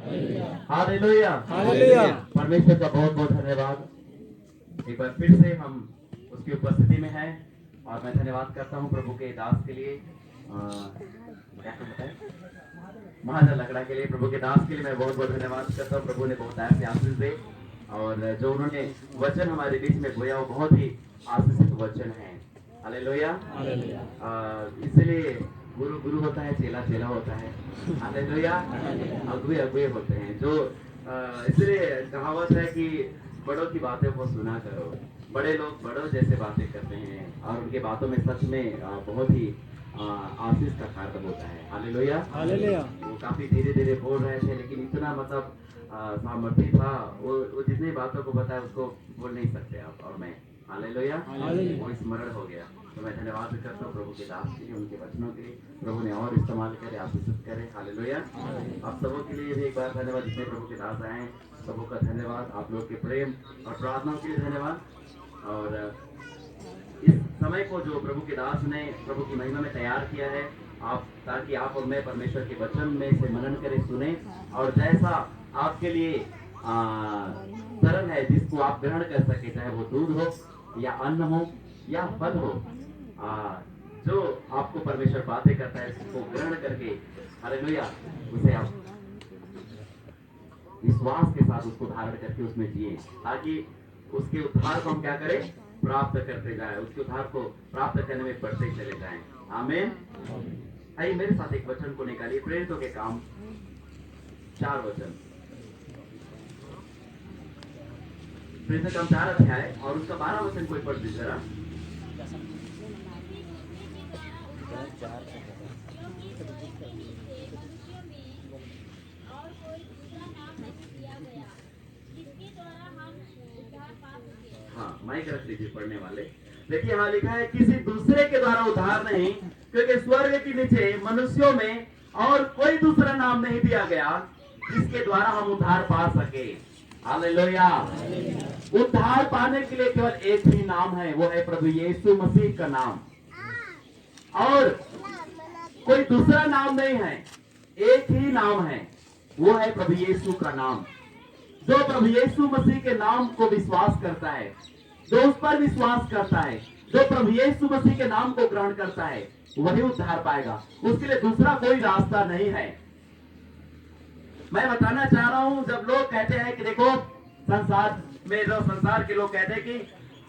Hallelujah. Hallelujah. परमेश्वर का बहुत बहुत धन्यवाद। एक बार फिर से हम उसकी उपस्थिति में हैं और मैं धन्यवाद करता हूँ प्रभु के दास के लिए, क्या नाम बताएं, महाजन लकड़ा के लिए, प्रभु के दास के लिए मैं बहुत बहुत धन्यवाद करता हूँ। प्रभु ने बहुत ऐसे आशीष दे और जो उन्होंने वचन हमारे बीच में बोया वो बहुत ही आशीषित वचन है। हालेलुया। इसलिए गुरु गुरु होता है, चेला चेला होता है। हालेलुया। अगुए अगुए होते हैं जो इसलिए कहावत है कि बड़ों की बातों को सुना करो। बड़े लोग बड़ों जैसे बातें करते हैं और उनके बातों में सच में बहुत ही आशीष का कारण होता है। हालेलुया। हालेलुया। वो काफी धीरे धीरे बोल रहे थे लेकिन इतना मतलब सामर्थ्य था, वो जितनी बातों को बताया उसको बोल नहीं सकते आप और मैं। हालेलुया। वो स्मरण हो गया। तो मैं धन्यवाद करता हूँ प्रभु के दास के लिए, उनके वचनों के लिए। प्रभु ने और इस्तेमाल करे, आशीषित करे। हालेलुया। आप सबों के लिए भी एक बार धन्यवाद, जितने प्रभु के दास आए हैं सबों का धन्यवाद। आप लोग के प्रेम और प्रार्थनाओं के लिए धन्यवाद। और इस समय को जो प्रभु के दास ने प्रभु की महिमा में तैयार किया है, आप ताकि आप और मैं परमेश्वर के वचन में से मनन करें, सुने और जैसा आपके लिए सरल है जिसको आप ग्रहण कर सके, चाहे वो दूध हो या अन्न हो या फल हो, जो आपको परमेश्वर बातें करता है उसको ग्रहण करके हालेलुया उसे आप विश्वास के साथ उसको धारण करके उसमें जिए, ताकि उसके उद्धार को हम क्या करें, प्राप्त करते जाए, उसके उद्धार को प्राप्त करने में बढ़ते चले जाएं। आमीन। आइए मेरे साथ एक वचन को निकालिए, प्रेरितों के काम 4 वचन, प्रेरितों के काम 4 अध्याय और उसका 12 वचन कोई पढ़ दीजिए जरा। हाँ, माइक रख लीजिए पढ़ने वाले। देखिए यहाँ लिखा है किसी दूसरे के द्वारा उद्धार नहीं, क्योंकि स्वर्ग के नीचे मनुष्यों में और कोई दूसरा नाम नहीं दिया गया जिसके द्वारा हम उद्धार पा सके। हालेलुया। उद्धार पाने के लिए केवल एक ही नाम है, वो है प्रभु यीशु मसीह का नाम, और कोई दूसरा नाम नहीं है, एक ही नाम है, वो है प्रभु यीशु का नाम। जो प्रभु यीशु मसीह के नाम को विश्वास करता है, जो उस पर विश्वास करता है, जो प्रभु यीशु मसीह के नाम को ग्रहण करता है, वही उद्धार पाएगा। उसके लिए दूसरा कोई रास्ता नहीं है। मैं बताना चाह रहा हूं, जब लोग कहते हैं कि देखो संसार में, जो संसार के लोग कहते हैं कि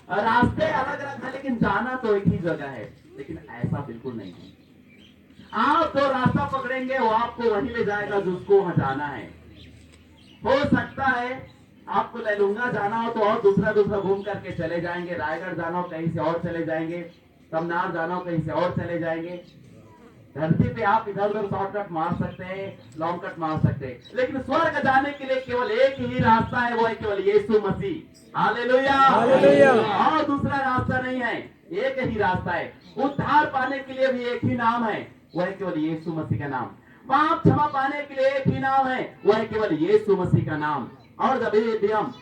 रास्ते अलग अलग है लेकिन जाना तो एक ही जगह है, लेकिन ऐसा बिल्कुल नहीं है। आप जो रास्ता पकड़ेंगे वो आपको वहीं ले जाएगा जिसको वहां जाना है। हो सकता है आपको लैलूंगा जाना हो तो और दूसरा घूम करके चले जाएंगे, रायगढ़ जाना हो कहीं से और चले जाएंगे, तमनार जाना हो कहीं से और चले जाएंगे। धरती पे आप इधर उधर शॉर्टकट मार सकते हैं, लॉन्ग कट मार सकते हैं, लेकिन स्वर्ग जाने के लिए केवल एक ही रास्ता है, वो है केवल यीशु मसीह। हालेलुया। हालेलुया। और दूसरा रास्ता नहीं है, एक ही रास्ता है। उद्धार पाने के लिए भी एक ही नाम है, वो है केवल यीशु मसीह का नाम। पाप क्षमा पाने के लिए एक ही नाम है, वो है केवल यीशु मसीह का नाम। और जब भी हम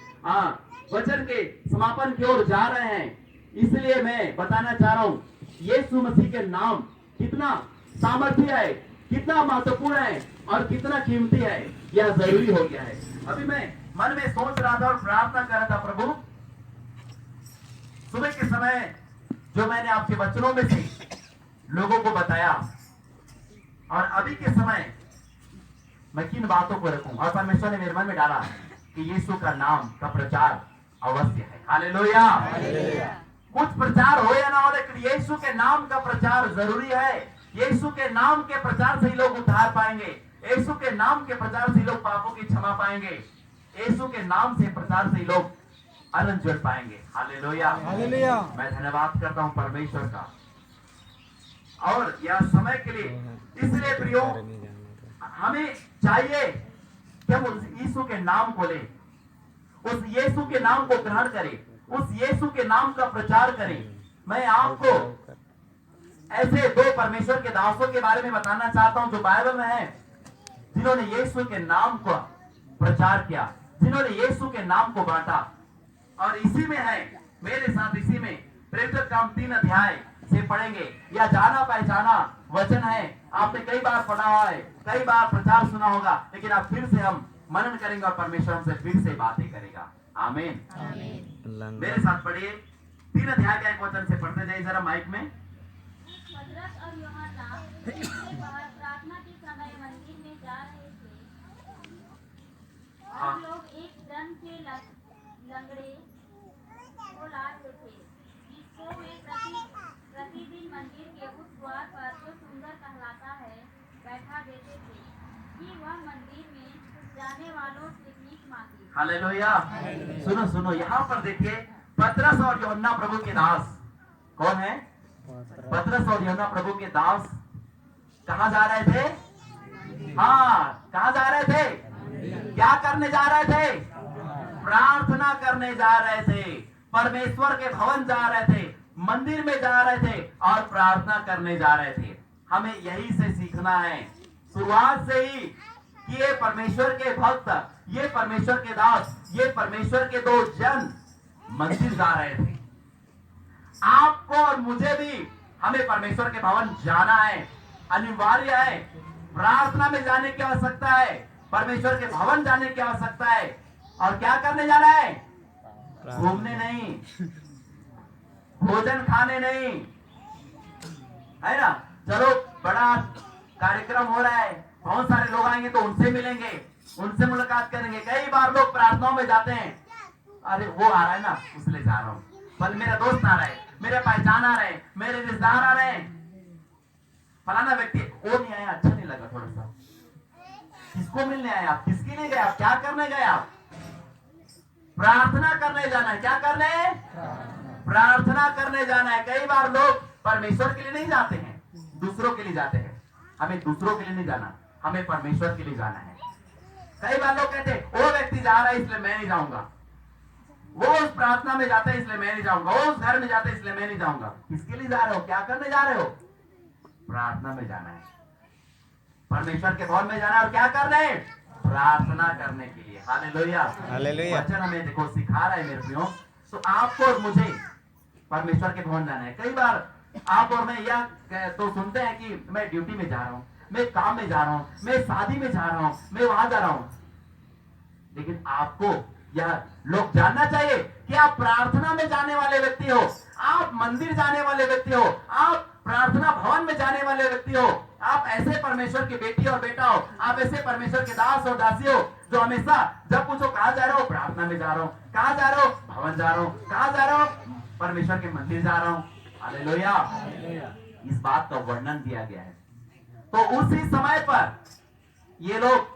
वचन के समापन की ओर जा रहे हैं, इसलिए मैं बताना चाह रहा हूं यीशु मसीह के नाम कितना सामर्थ्य है, कितना महत्वपूर्ण है और कितना कीमती है, यह जरूरी हो गया है। अभी मैं मन में सोच रहा था और प्रार्थना कर रहा था, प्रभु सुबह के समय जो मैंने आपके वचनों में से लोगों को बताया और अभी के समय मैं किन बातों को रखूं, और परमेश्वर ने मेरे मन में डाला कि यीशु का नाम का प्रचार अवश्य है। हालेलुया। कुछ प्रचार हो या ना हो, लेकिन यीशु के नाम का प्रचार जरूरी है। यीशु के नाम के प्रचार से ही लोग उद्धार पाएंगे, यीशु के नाम के प्रचार से ही लोग पापों की क्षमा पाएंगे, यीशु के नाम से प्रचार से ही लोग अनंत जीवन पाएंगे। हालेलुया। हालेलुया। मैं धन्यवाद करता हूं परमेश्वर का और यह समय के लिए। इसलिए प्रियो, हमें चाहिए कि हम उस यीशु के नाम को लें, उस यीशु के नाम को ग्रहण करें, उस यीशु के नाम का प्रचार करें। मैं आपको ऐसे 2 परमेश्वर के दासों के बारे में बताना चाहता हूं जो बाइबल में है, जिन्होंने यीशु के नाम को प्रचार किया, जिन्होंने यीशु के नाम को बांटा। और इसी में है, मेरे साथ इसी में प्रेरित काम 3 अध्याय से पढ़ेंगे। यह जाना पहचाना वचन है, आपने कई बार पढ़ा है, कई बार प्रचार सुना होगा, लेकिन आप फिर से हम मनन करेंगे और परमेश्वर हमसे फिर से बातें करेगा। आमीन। मेरे साथ पढ़िए 3 अध्याय का 1 वचन से पढ़ते जाइए जरा माइक में। पतरस और यूहन्ना उसके बाहर प्रार्थना के समय मंदिर में जा रहे थे और लोग एक जन के लंगड़े को ला रहे थे, जिसको वे प्रतिदिन मंदिर के उस द्वार पर जो सुंदर कहलाता है बैठा देते थे कि वह मंदिर में जाने वालों से भीख मांगे। हालेलुया। सुनो सुनो, यहाँ पर देखिए पतरस और यूहन्ना प्रभु के दास। कौन है? पतरस और यूहन्ना प्रभु के दास कहाँ जा रहे थे? हाँ, कहाँ जा रहे थे? क्या करने जा रहे थे? प्रार्थना करने जा रहे थे, परमेश्वर के भवन जा रहे थे, मंदिर में जा रहे थे और प्रार्थना करने जा रहे थे। हमें यही से सीखना है शुरुआत से ही कि ये परमेश्वर के भक्त, ये परमेश्वर के दास, ये परमेश्वर के 2 जन मंदिर जा रहे थे। आपको और मुझे भी हमें परमेश्वर के भवन जाना है, अनिवार्य है। प्रार्थना में जाने की आवश्यकता है, परमेश्वर के भवन जाने की आवश्यकता है। और क्या करने जाना है? घूमने नहीं, भोजन खाने नहीं, है ना। चलो बड़ा कार्यक्रम हो रहा है, बहुत सारे लोग आएंगे तो उनसे मिलेंगे, उनसे मुलाकात करेंगे। कई बार लोग प्रार्थनाओं में जाते हैं, अरे वो आ रहा है ना इसलिए जा रहा हूं, बल मेरा दोस्त आ रहा है, मेरे पहचान आ रहे हैं, मेरे रिश्तेदार आ रहे हैं, फलाना व्यक्ति वो नहीं आया, अच्छा नहीं लगा थोड़ा सा। किसको मिलने आए आप? किसके लिए गए आप? क्या करने गए आप? प्रार्थना करने जाना है। क्या करने? प्रार्थना करने जाना है। कई बार लोग परमेश्वर के लिए नहीं जाते हैं, दूसरों के लिए जाते हैं। हमें दूसरों के लिए नहीं जाना, हमें परमेश्वर के लिए जाना है। कई बार लोग कहते हैं वो व्यक्ति जा रहा है इसलिए मैं नहीं जाऊंगा, वो उस प्रार्थना में जाता है इसलिए मैं नहीं जाऊंगा, वो उस घर में जाता है इसलिए मैं नहीं जाऊंगा। किसके लिए जा रहे हो? क्या करने जा रहे हो? प्रार्थना में जाना है, परमेश्वर के भवन में जाना है। और क्या कर रहे हैं? प्रार्थना करने के लिए। Hallelujah, hallelujah. वचन हमें देखो सिखा रहा है मेरे प्रियो। तो आपको और मुझे परमेश्वर के भवन जाना है। कई बार आप और मैं यह तो सुनते हैं कि मैं ड्यूटी में जा रहा हूँ, मैं काम में जा रहा हूँ, मैं शादी में जा रहा हूँ, मैं वहां जा रहा हूँ। लेकिन आपको यह लोग जानना चाहिए कि आप प्रार्थना में जाने वाले व्यक्ति हो, आप मंदिर जाने वाले व्यक्ति हो, आप प्रार्थना भवन में जाने वाले व्यक्ति हो। आप ऐसे परमेश्वर की बेटी और बेटा हो, आप ऐसे परमेश्वर के दास और दासी हो जो हमेशा जब पूछो कहां जा रहे हो? प्रार्थना में जा रहा हूँ। कहां जा रहे हो? भवन जा रहा हूँ। कहां जा रहे हो? परमेश्वर के मंदिर जा रहा हूँ। हालेलुया। इस बात का वर्णन दिया गया है। तो उसी समय पर ये लोग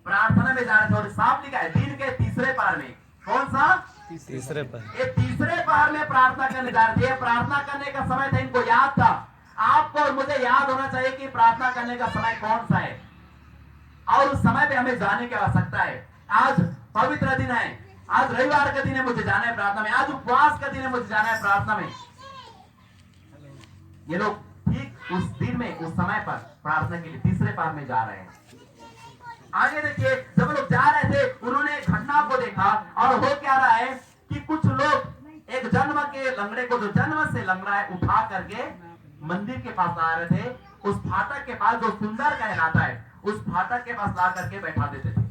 प्रार्थना में जा रहे थे और साफ लिखा है दिन के तीसरे पहर में। कौन सा? तीसरे पर। ये तीसरे पहर में प्रार्थना करने जा रहे थे। प्रार्थना करने का समय था, इनको याद था। आपको और मुझे याद होना चाहिए कि प्रार्थना करने का समय कौन सा है और उस समय पे हमें जाने की आवश्यकता है। आज पवित्र दिन है, आज रविवार का दिन है, मुझे जाना है प्रार्थना में। आज उपवास का दिन है, मुझे जाना है प्रार्थना में। ये लोग ठीक उस दिन में, उस समय पर प्रार्थना के लिए तीसरे पहर में जा रहे हैं। आगे देखिए, जब लोग जा रहे थे उन्होंने घटना को देखा और हो क्या रहा है कि कुछ लोग एक जन्म के लंगड़े को, जो जन्म से लंगड़ा है, उठा करके मंदिर के पास ला रहे थे। उस फाटक के पास जो सुंदर कहलाता है, उस फाटक के पास ला करके बैठा देते थे।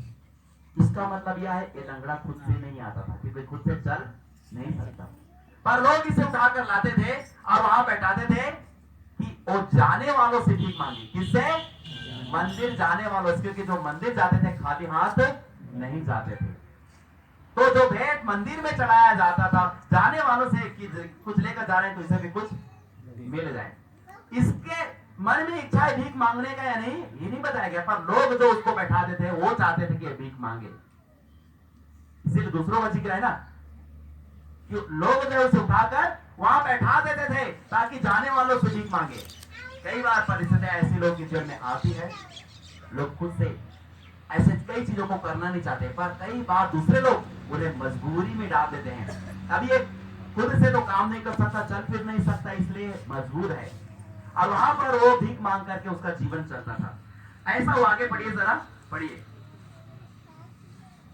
इसका मतलब यह है ये लंगड़ा खुद से नहीं आता था, क्योंकि खुद से चल नहीं सकता, पर लोग इसे उठाकर लाते थे और वहां बैठाते थे कि वो जाने वालों से भीख मांगी। किससे? मंदिर जाने वालों से, क्योंकि जो मंदिर जाते थे खाली हाथ नहीं जाते थे। तो जो भेंट मंदिर में चढ़ाया जाता था, जाने वालों से कि कुछ लेकर जा रहे हैं तो इसे भी कुछ मिल जाए। इसके मन में इच्छा है भीख मांगने का या नहीं, ये नहीं बताया गया, पर लोग जो उसको बैठाते थे वो चाहते थे कि भीख मांगे। इसीलिए दूसरों का जिक्र है ना कि लोग जो उसे उठाकर वहां बैठा देते थे ताकि जाने वालों से भीख मांगे। कई बार परिस्थितियां ऐसी लोग के जीवन में आती है, लोग खुद से ऐसे कई चीजों को करना नहीं चाहते, पर कई बार दूसरे लोग उन्हें मजबूरी में डाल देते हैं। अभी एक खुद से तो काम नहीं कर सकता, चल फिर नहीं सकता, इसलिए मजबूर है और वहां पर वो भीख मांग करके उसका जीवन चलता था। ऐसा वो आगे पढ़िए, जरा पढ़िए।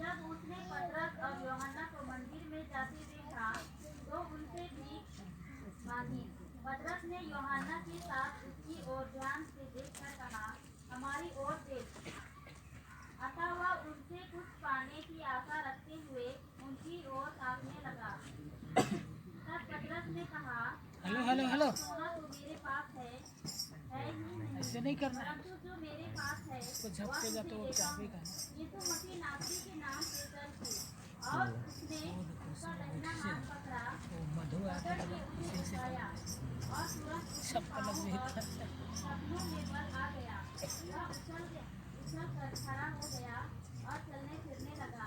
जब उसने पतरस और यूहन्ना को मंदिर में जाते देखा तो उनसे भीख मांगी। पतरस ने यूहन्ना के साथ उसकी ओर ध्यान से देखकर कहा, हमारी ओर देख। अतः वह उनसे कुछ हेलो हेलो सोना तो मेरे पास है ही नहीं, ऐसे नहीं करना है परंतु जो मेरे पास है उसको वह झपकेगा तो वो तुझे देता चाबी हूँ। का है। यीशु मसीह नासरी के नाम से चल के और उसने उसका दाहिना हाथ पकड़ा, वो मधु पकड़ आदि के उसे इसी से उठाया और तुरंत उसके चप्पल पाँवों भी और टखनों में बल आ गया। वह उछल कर खड़ा हो गया और चलने फिरने लगा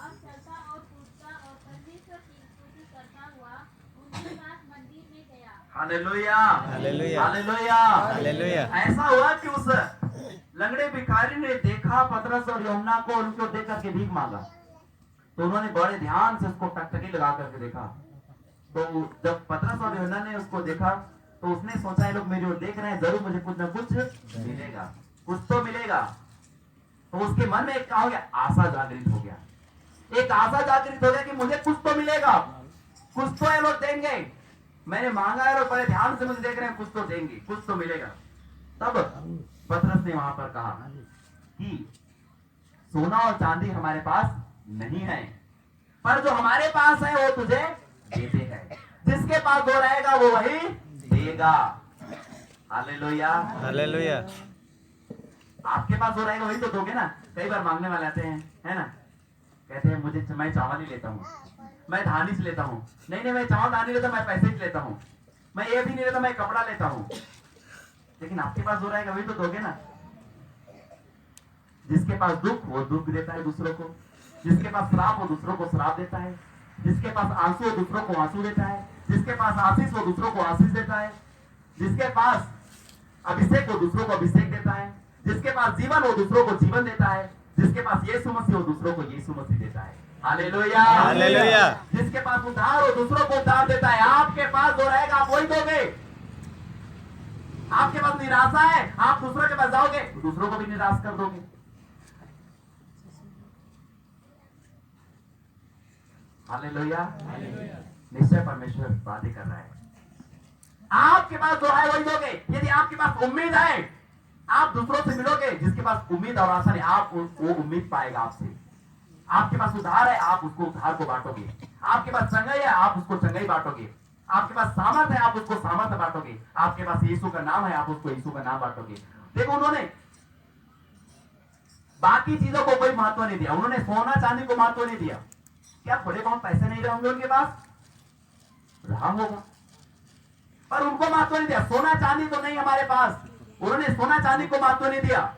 और चलता और कूदता और परमेश्वर की स्तुति करता हुआ उनके साथ मंदिर में गया। Hallelujah, hallelujah. Hallelujah, hallelujah. ऐसा हुआ कि उस लंगड़े भिखारी ने देखा पतरस और यूहन्ना को, उनको देख करके भीख मांगा। तो उन्होंने बड़े ध्यान से उसको टकटकी लगा करके देखा। तो जब पतरस और यूहन्ना ने उसको देखा तो उसने सोचा ये लोग मेरी ओर देख रहे हैं, जरूर मुझे कुछ ना कुछ मिलेगा, कुछ तो मिलेगा। तो उसके मन में एक क्या हो गया, आशा जागृत हो गया। एक आशा जागृत हो गया कि मुझे कुछ तो मिलेगा, कुछ तो ये लोग देंगे। मैंने मांगा है और बड़े ध्यान से मुझे देख रहे हैं, कुछ तो देंगे, कुछ तो मिलेगा। तब पतरस ने वहां पर कहा कि सोना और चांदी हमारे पास नहीं है, पर जो हमारे पास है वो तुझे देते हैं। जिसके पास जो रहेगा वो वही देगा। हालेलुया। हालेलुया। आपके पास जो रहेगा वही तो दोगे ना। कई बार मांगने वाले आते हैं, है ना, कहते हैं मुझे, मैं चावल ही लेता हूँ, मैं धान ही लेता हूँ। नहीं नहीं, मैं चावल धान नहीं लेता, मैं पैसे ही लेता हूँ। मैं ये भी नहीं लेता, मैं कपड़ा लेता हूँ। लेकिन आपके पास जो रहेगा वही तो दोगे ना। जिसके पास दुख वो दुख देता है दूसरों को, जिसके पास श्राप वो दूसरों को श्राप देता है, जिसके पास आंसू वो दूसरों को आंसू देता है, जिसके पास आशीष वो दूसरों को आशीष देता है, जिसके पास अभिषेक वो दूसरों को अभिषेक देता है, जिसके पास जीवन वो दूसरों को जीवन देता है, जिसके पास यीशु मसीह वो दूसरों को यीशु मसीह देता है। हालेलुया। हालेलुया। जिसके पास उद्धार वो दूसरों को उद्धार देता है। आपके पास जो रहेगा आप वही दोगे। आपके पास निराशा है, आप दूसरों के पास जाओगे तो दूसरों को भी निराश कर दोगे। हालेलुया। निश्चय परमेश्वर बातें कर रहा है। आपके पास जो है वही दोगे। यदि आपके पास उम्मीद है, आप दूसरों से मिलोगे। जिसके पास उम्मीद और आशा नहीं, आप वो उम्मीद पाएगा आपसे। आपके पास उधार है, आप उसको उधार को बांटोगे। आपके पास चंगाई है, आप उसको चंगाई बांटोगे। आपके पास सामर्थ है, आप उसको सामर्थ बांटोगे। आपके पास यीशु का नाम है, आप उसको यीशु का नाम बांटोगे। देखो, उन्होंने बाकी चीजों को कोई महत्व नहीं दिया। उन्होंने सोना चांदी को महत्व नहीं दिया। क्या थोड़े बहुत पैसे नहीं रहेंगे उनके पास? रहा होगा, पर उनको महत्व नहीं दिया। सोना चांदी तो नहीं हमारे पास, उन्होंने सोना चांदी को महत्व नहीं दिया।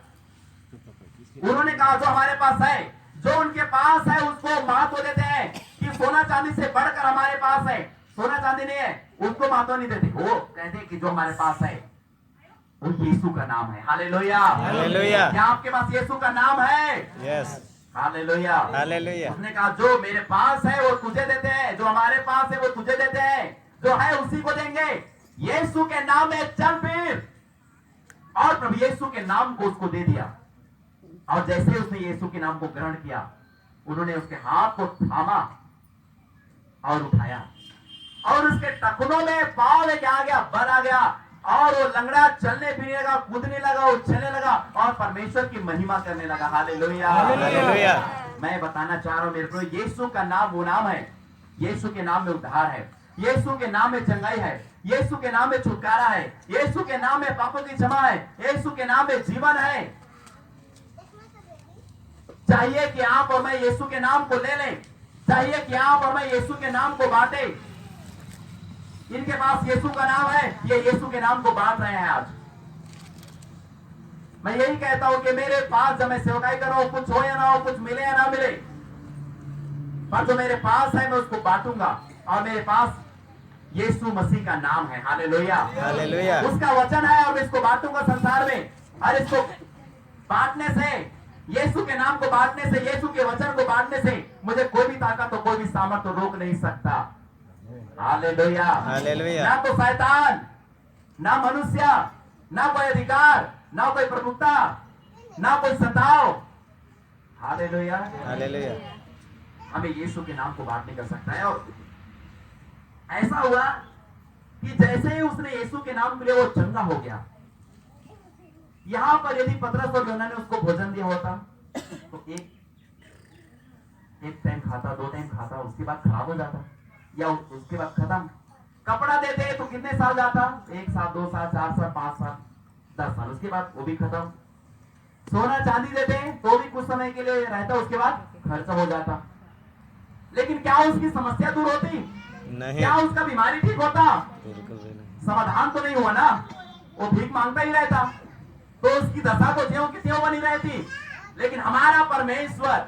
उन्होंने कहा जो हमारे पास है, जो उनके पास है उसको महत्व देते हैं कि सोना चांदी से बढ़कर हमारे पास है। सोना चांदी नहीं है, उसको महत्व नहीं देते। वो कहते हैं कि जो हमारे पास है वो यीशु का नाम है। हालेलुया। हालेलुया। क्या आपके पास यीशु का नाम है? यस। हालेलुया। हालेलुया। उसने कहा जो मेरे पास है वो तुझे देते हैं, जो हमारे पास है वो तुझे देते हैं, जो है उसी को देंगे। यीशु के नाम में चल फिर। और प्रभु यीशु के नाम को उसको दे दिया। और जैसे उसने यीशु के नाम को ग्रहण किया, उन्होंने उसके हाथ को थामा और उठाया और उसके टखनों में पांव लेके आ गया, बल आ गया और वो लंगड़ा चलने फिरने लगा, कूदने लगा, उछलने लगा और परमेश्वर की महिमा करने लगा। हालेलुया। हालेलुया। मैं बताना चाह रहा हूं मेरे को, यीशु का नाम वो नाम है। यीशु के नाम में उद्धार है, यीशु के नाम में चंगाई है, यीशु के नाम में छुटकारा है, यीशु के नाम में पापों की क्षमा है, यीशु के नाम में जीवन है। चाहिए कि आप और मैं यीशु के नाम को ले लें। चाहिए कि आप और मैं यीशु के नाम को बांटे। इनके पास यीशु का नाम है, ये यीशु के नाम को बांट रहे हैं आज। मैं यही कहता हूं कि मेरे पास जब मैं सेवकाई कर रहा हूं, कुछ हो या ना हो, कुछ मिले या ना मिले, पर जो मेरे पास है मैं उसको बांटूंगा। और मेरे पास यीशु मसीह का नाम है। हालेलुया। हालेलुया। उसका वचन है और मैं इसको बांटूंगा संसार में। और इसको बांटने से, यीशु के नाम को बांटने से, यीशु के वचन को बांटने से मुझे कोई भी ताकत और कोई भी सामर्थ्य रोक नहीं सकता। हालेलुया। हालेलुया। ना तो शैतान, ना मनुष्य, ना कोई अधिकार, ना कोई प्रभुता, ना कोई सताव। हालेलुया। हालेलुया। हमें यीशु के नाम को बात नहीं कर सकता है। और ऐसा हुआ कि जैसे ही उसने यीशु के नाम के लिए वो चंगा हो गया। यहां पर यदि पतरस और यूहन्ना ने उसको भोजन दिया होता तो एक टाइम खाता, 2 टाइम खाता, उसके बाद खराब हो जाता, या उसके बाद खत्म। कपड़ा देते तो कितने साल जाता? 1 साल, 2 साल, 4 साल, 5 साल, 10 साल, उसके बाद वो भी खत्म। सोना चांदी देते तो भी कुछ समय के लिए रहता, उसके बाद खर्च हो जाता। लेकिन क्या उसकी समस्या दूर होती? नहीं, क्या उसका बीमारी ठीक होता? बिल्कुल भी नहीं। समाधान तो नहीं हुआ ना, वो भीख मांगता ही रहता, तो उसकी दशा तो ज्यों की त्यों बनी रहती। लेकिन हमारा परमेश्वर,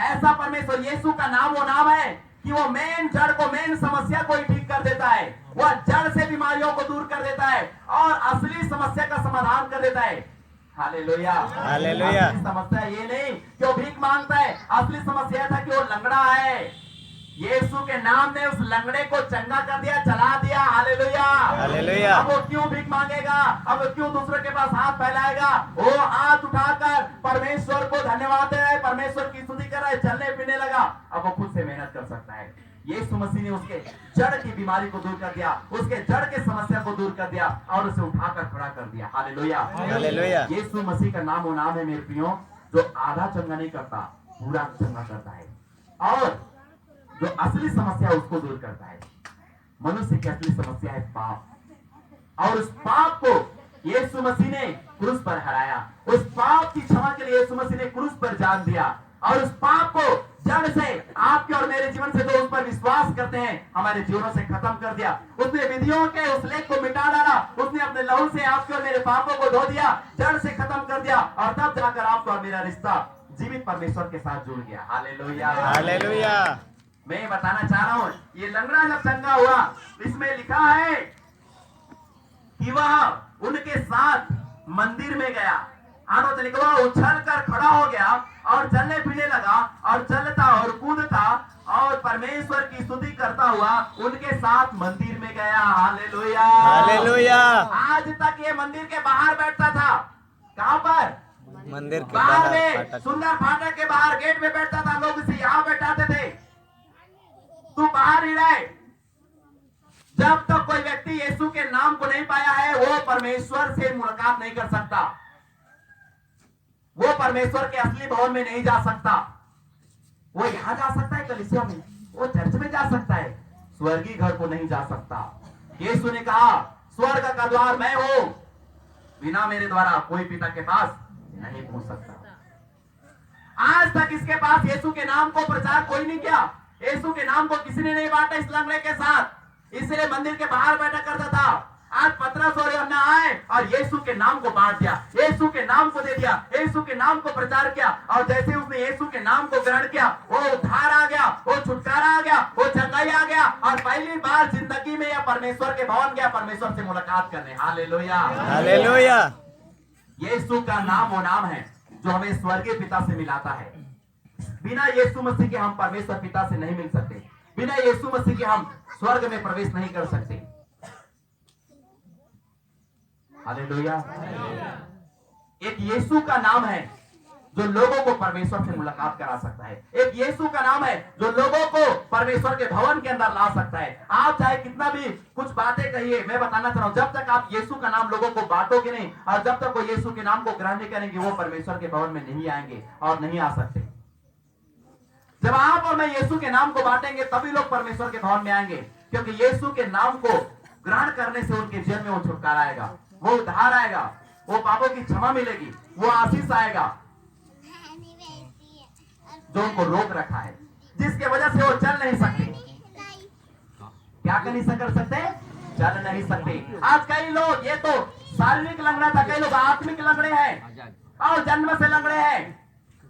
ऐसा परमेश्वर, यीशु का नाम वो नाम है कि वो मेन जड़ को, मेन समस्या को ही ठीक कर देता है। वह जड़ से बीमारियों को दूर कर देता है और असली समस्या का समाधान कर देता है। Hallelujah, hallelujah. असली समस्या ये नहीं कि वो भीख मांगता है, असली समस्या था कि वो लंगड़ा है। यीशु के नाम ने उस लंगड़े को चंगा कर दिया, चला दिया। Hallelujah, hallelujah. अब वो क्यों भीख मांगेगा? अब वो क्यों दूसरों के पास हाथ फैलाएगा? वो हाथ उठाकर परमेश्वर को धन्यवाद दे रहा है, परमेश्वर की स्तुति कर रहा है, चलने फिरने लगा। अब वो खुद से मेहनत कर सकता है। यीशु मसीह ने उसके जड़ की बीमारी को दूर कर दिया, उसके जड़ के समस्या को दूर कर दिया और उसे उठाकर खड़ा कर दिया। Hallelujah, hallelujah. यीशु मसीह का नाम वो नाम है मेरे प्रियो, जो आधा चंगा नहीं करता, पूरा चंगा करता है और जो असली समस्या है उसको दूर करता है। मनुष्य की असली समस्या है पाप, और उस पाप को यीशु मसीह ने क्रूस पर हराया। उस पाप की क्षमा के लिए यीशु मसीह ने क्रूस पर जान दिया और उस पाप को जड़ से, आपके और मेरे जीवन से जो उस पर विश्वास करते हैं, हमारे जीवनों से खत्म कर दिया। उसने विधियों के उस लेख को मिटा डाला, उसने अपने लहू से आपके और मेरे पापों को धो दिया, जड़ से खत्म कर दिया और तब जाकर आपका और मेरा रिश्ता जीवित परमेश्वर के साथ जुड़ गया। Hallelujah, hallelujah. मैं बताना चाह रहा हूं, ये लंगड़ा जब चंगा हुआ, इसमें लिखा है कि वह उनके साथ मंदिर में गया। आनो तो लिखा, उछल कर खड़ा हो गया और चलने फिरने लगा और चलता और कूदता और परमेश्वर की स्तुति करता हुआ उनके साथ मंदिर में गया। Hallelujah, hallelujah. आज तक ये मंदिर के बाहर बैठता था। कहां पर? मंदिर के बाहर बाहर में, फाटक। सुंदर फाटक के बाहर गेट में बैठता था, लोग इसे यहाँ बैठाते थे, तू बाहर ही रहे। जब तक कोई व्यक्ति यीशु के नाम को नहीं पाया है, वो परमेश्वर से मुलाकात नहीं कर सकता, वो परमेश्वर के असली भवन में नहीं जा सकता। वो यहां जा सकता है कलीसिया में, वो चर्च में जा सकता है, स्वर्गीय घर को नहीं जा सकता। यीशु ने कहा, स्वर्ग का द्वार मैं हूं, बिना मेरे द्वारा कोई पिता के पास नहीं पहुंच सकता। आज तक इसके पास यीशु के नाम को प्रचार कोई नहीं किया, यीशु के नाम को किसी ने नहीं बांटा इस लंगड़े के साथ, इसलिए मंदिर के बाहर बैठा करता था। आज पतरस और यूहन्ना आए और यीशु के नाम को बांट दिया, यीशु के नाम को दे दिया, यीशु के नाम को प्रचार किया और जैसे उसने यीशु के नाम को ग्रहण किया, वो उद्धार आ गया, वो छुटकारा आ गया, वो चंगाई आ गया और पहली बार जिंदगी में यह परमेश्वर के भवन गया परमेश्वर से मुलाकात करने। Hallelujah, hallelujah. यीशु का नाम वो नाम है जो हमें स्वर्गीय पिता से मिलाता है। बिना यीशु मसीह के हम परमेश्वर पिता से नहीं मिल सकते, बिना यीशु मसीह के हम स्वर्ग में प्रवेश नहीं कर सकते। हालेलुया। एक यीशु का नाम है जो लोगों को परमेश्वर से मुलाकात करा सकता है, एक यीशु का नाम है जो लोगों को परमेश्वर के भवन के अंदर ला सकता है। आप चाहे कितना भी कुछ बातें कहिए, मैं बताना चाह रहा हूं, जब तक आप यीशु का नाम लोगों को बांटोगे नहीं और जब तक वो यीशु के नाम को ग्रहण नहीं करेंगे, वो परमेश्वर के भवन में नहीं आएंगे और नहीं आ सकते। जब आप और मैं यीशु के नाम को बांटेंगे तभी लोग परमेश्वर के भवन में आएंगे, क्योंकि यीशु के नाम को ग्रहण करने से उनके जीवन में वो छुटकारा आएगा, वो उद्धार आएगा, वो पापों की क्षमा मिलेगी, वो आशीष आएगा जो उनको रोक रखा है, जिसके वजह से वो चल नहीं सकते। क्या कर नहीं सकते? चल नहीं सकते। आज कई लोग, ये तो शारीरिक लंगड़ा था, कई लोग आत्मिक लंगड़े हैं और जन्म से लंगड़े हैं।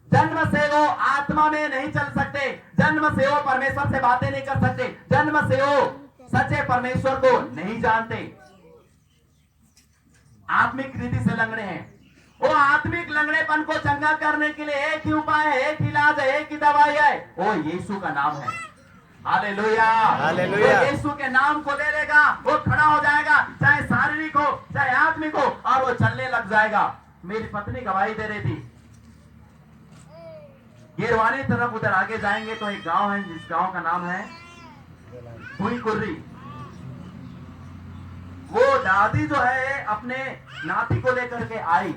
जन्म से वो आत्मा में नहीं चल सकते, जन्म से वो परमेश्वर से बातें नहीं कर सकते, जन्म से वो सच्चे परमेश्वर को नहीं जानते, आत्मिक रीति से लंगड़े हैं। वो आत्मिक लंगड़ेपन को चंगा करने के लिए एक ही उपाय है, एक ही इलाज है, एक ही दवाई है, वो यीशु का नाम है। Hallelujah, hallelujah. यीशु के नाम को ले लेगा, वो खड़ा हो जाएगा, चाहे शारीरिक हो चाहे आत्मिक हो, और वो चलने लग जाएगा। मेरी पत्नी गवाही दे रही थी, गिरवानी तरफ उधर आगे जाएंगे तो एक गांव है, जिस गांव का नाम है भुई कुर्री। वो दादी जो है अपने नाती को लेकर के आई,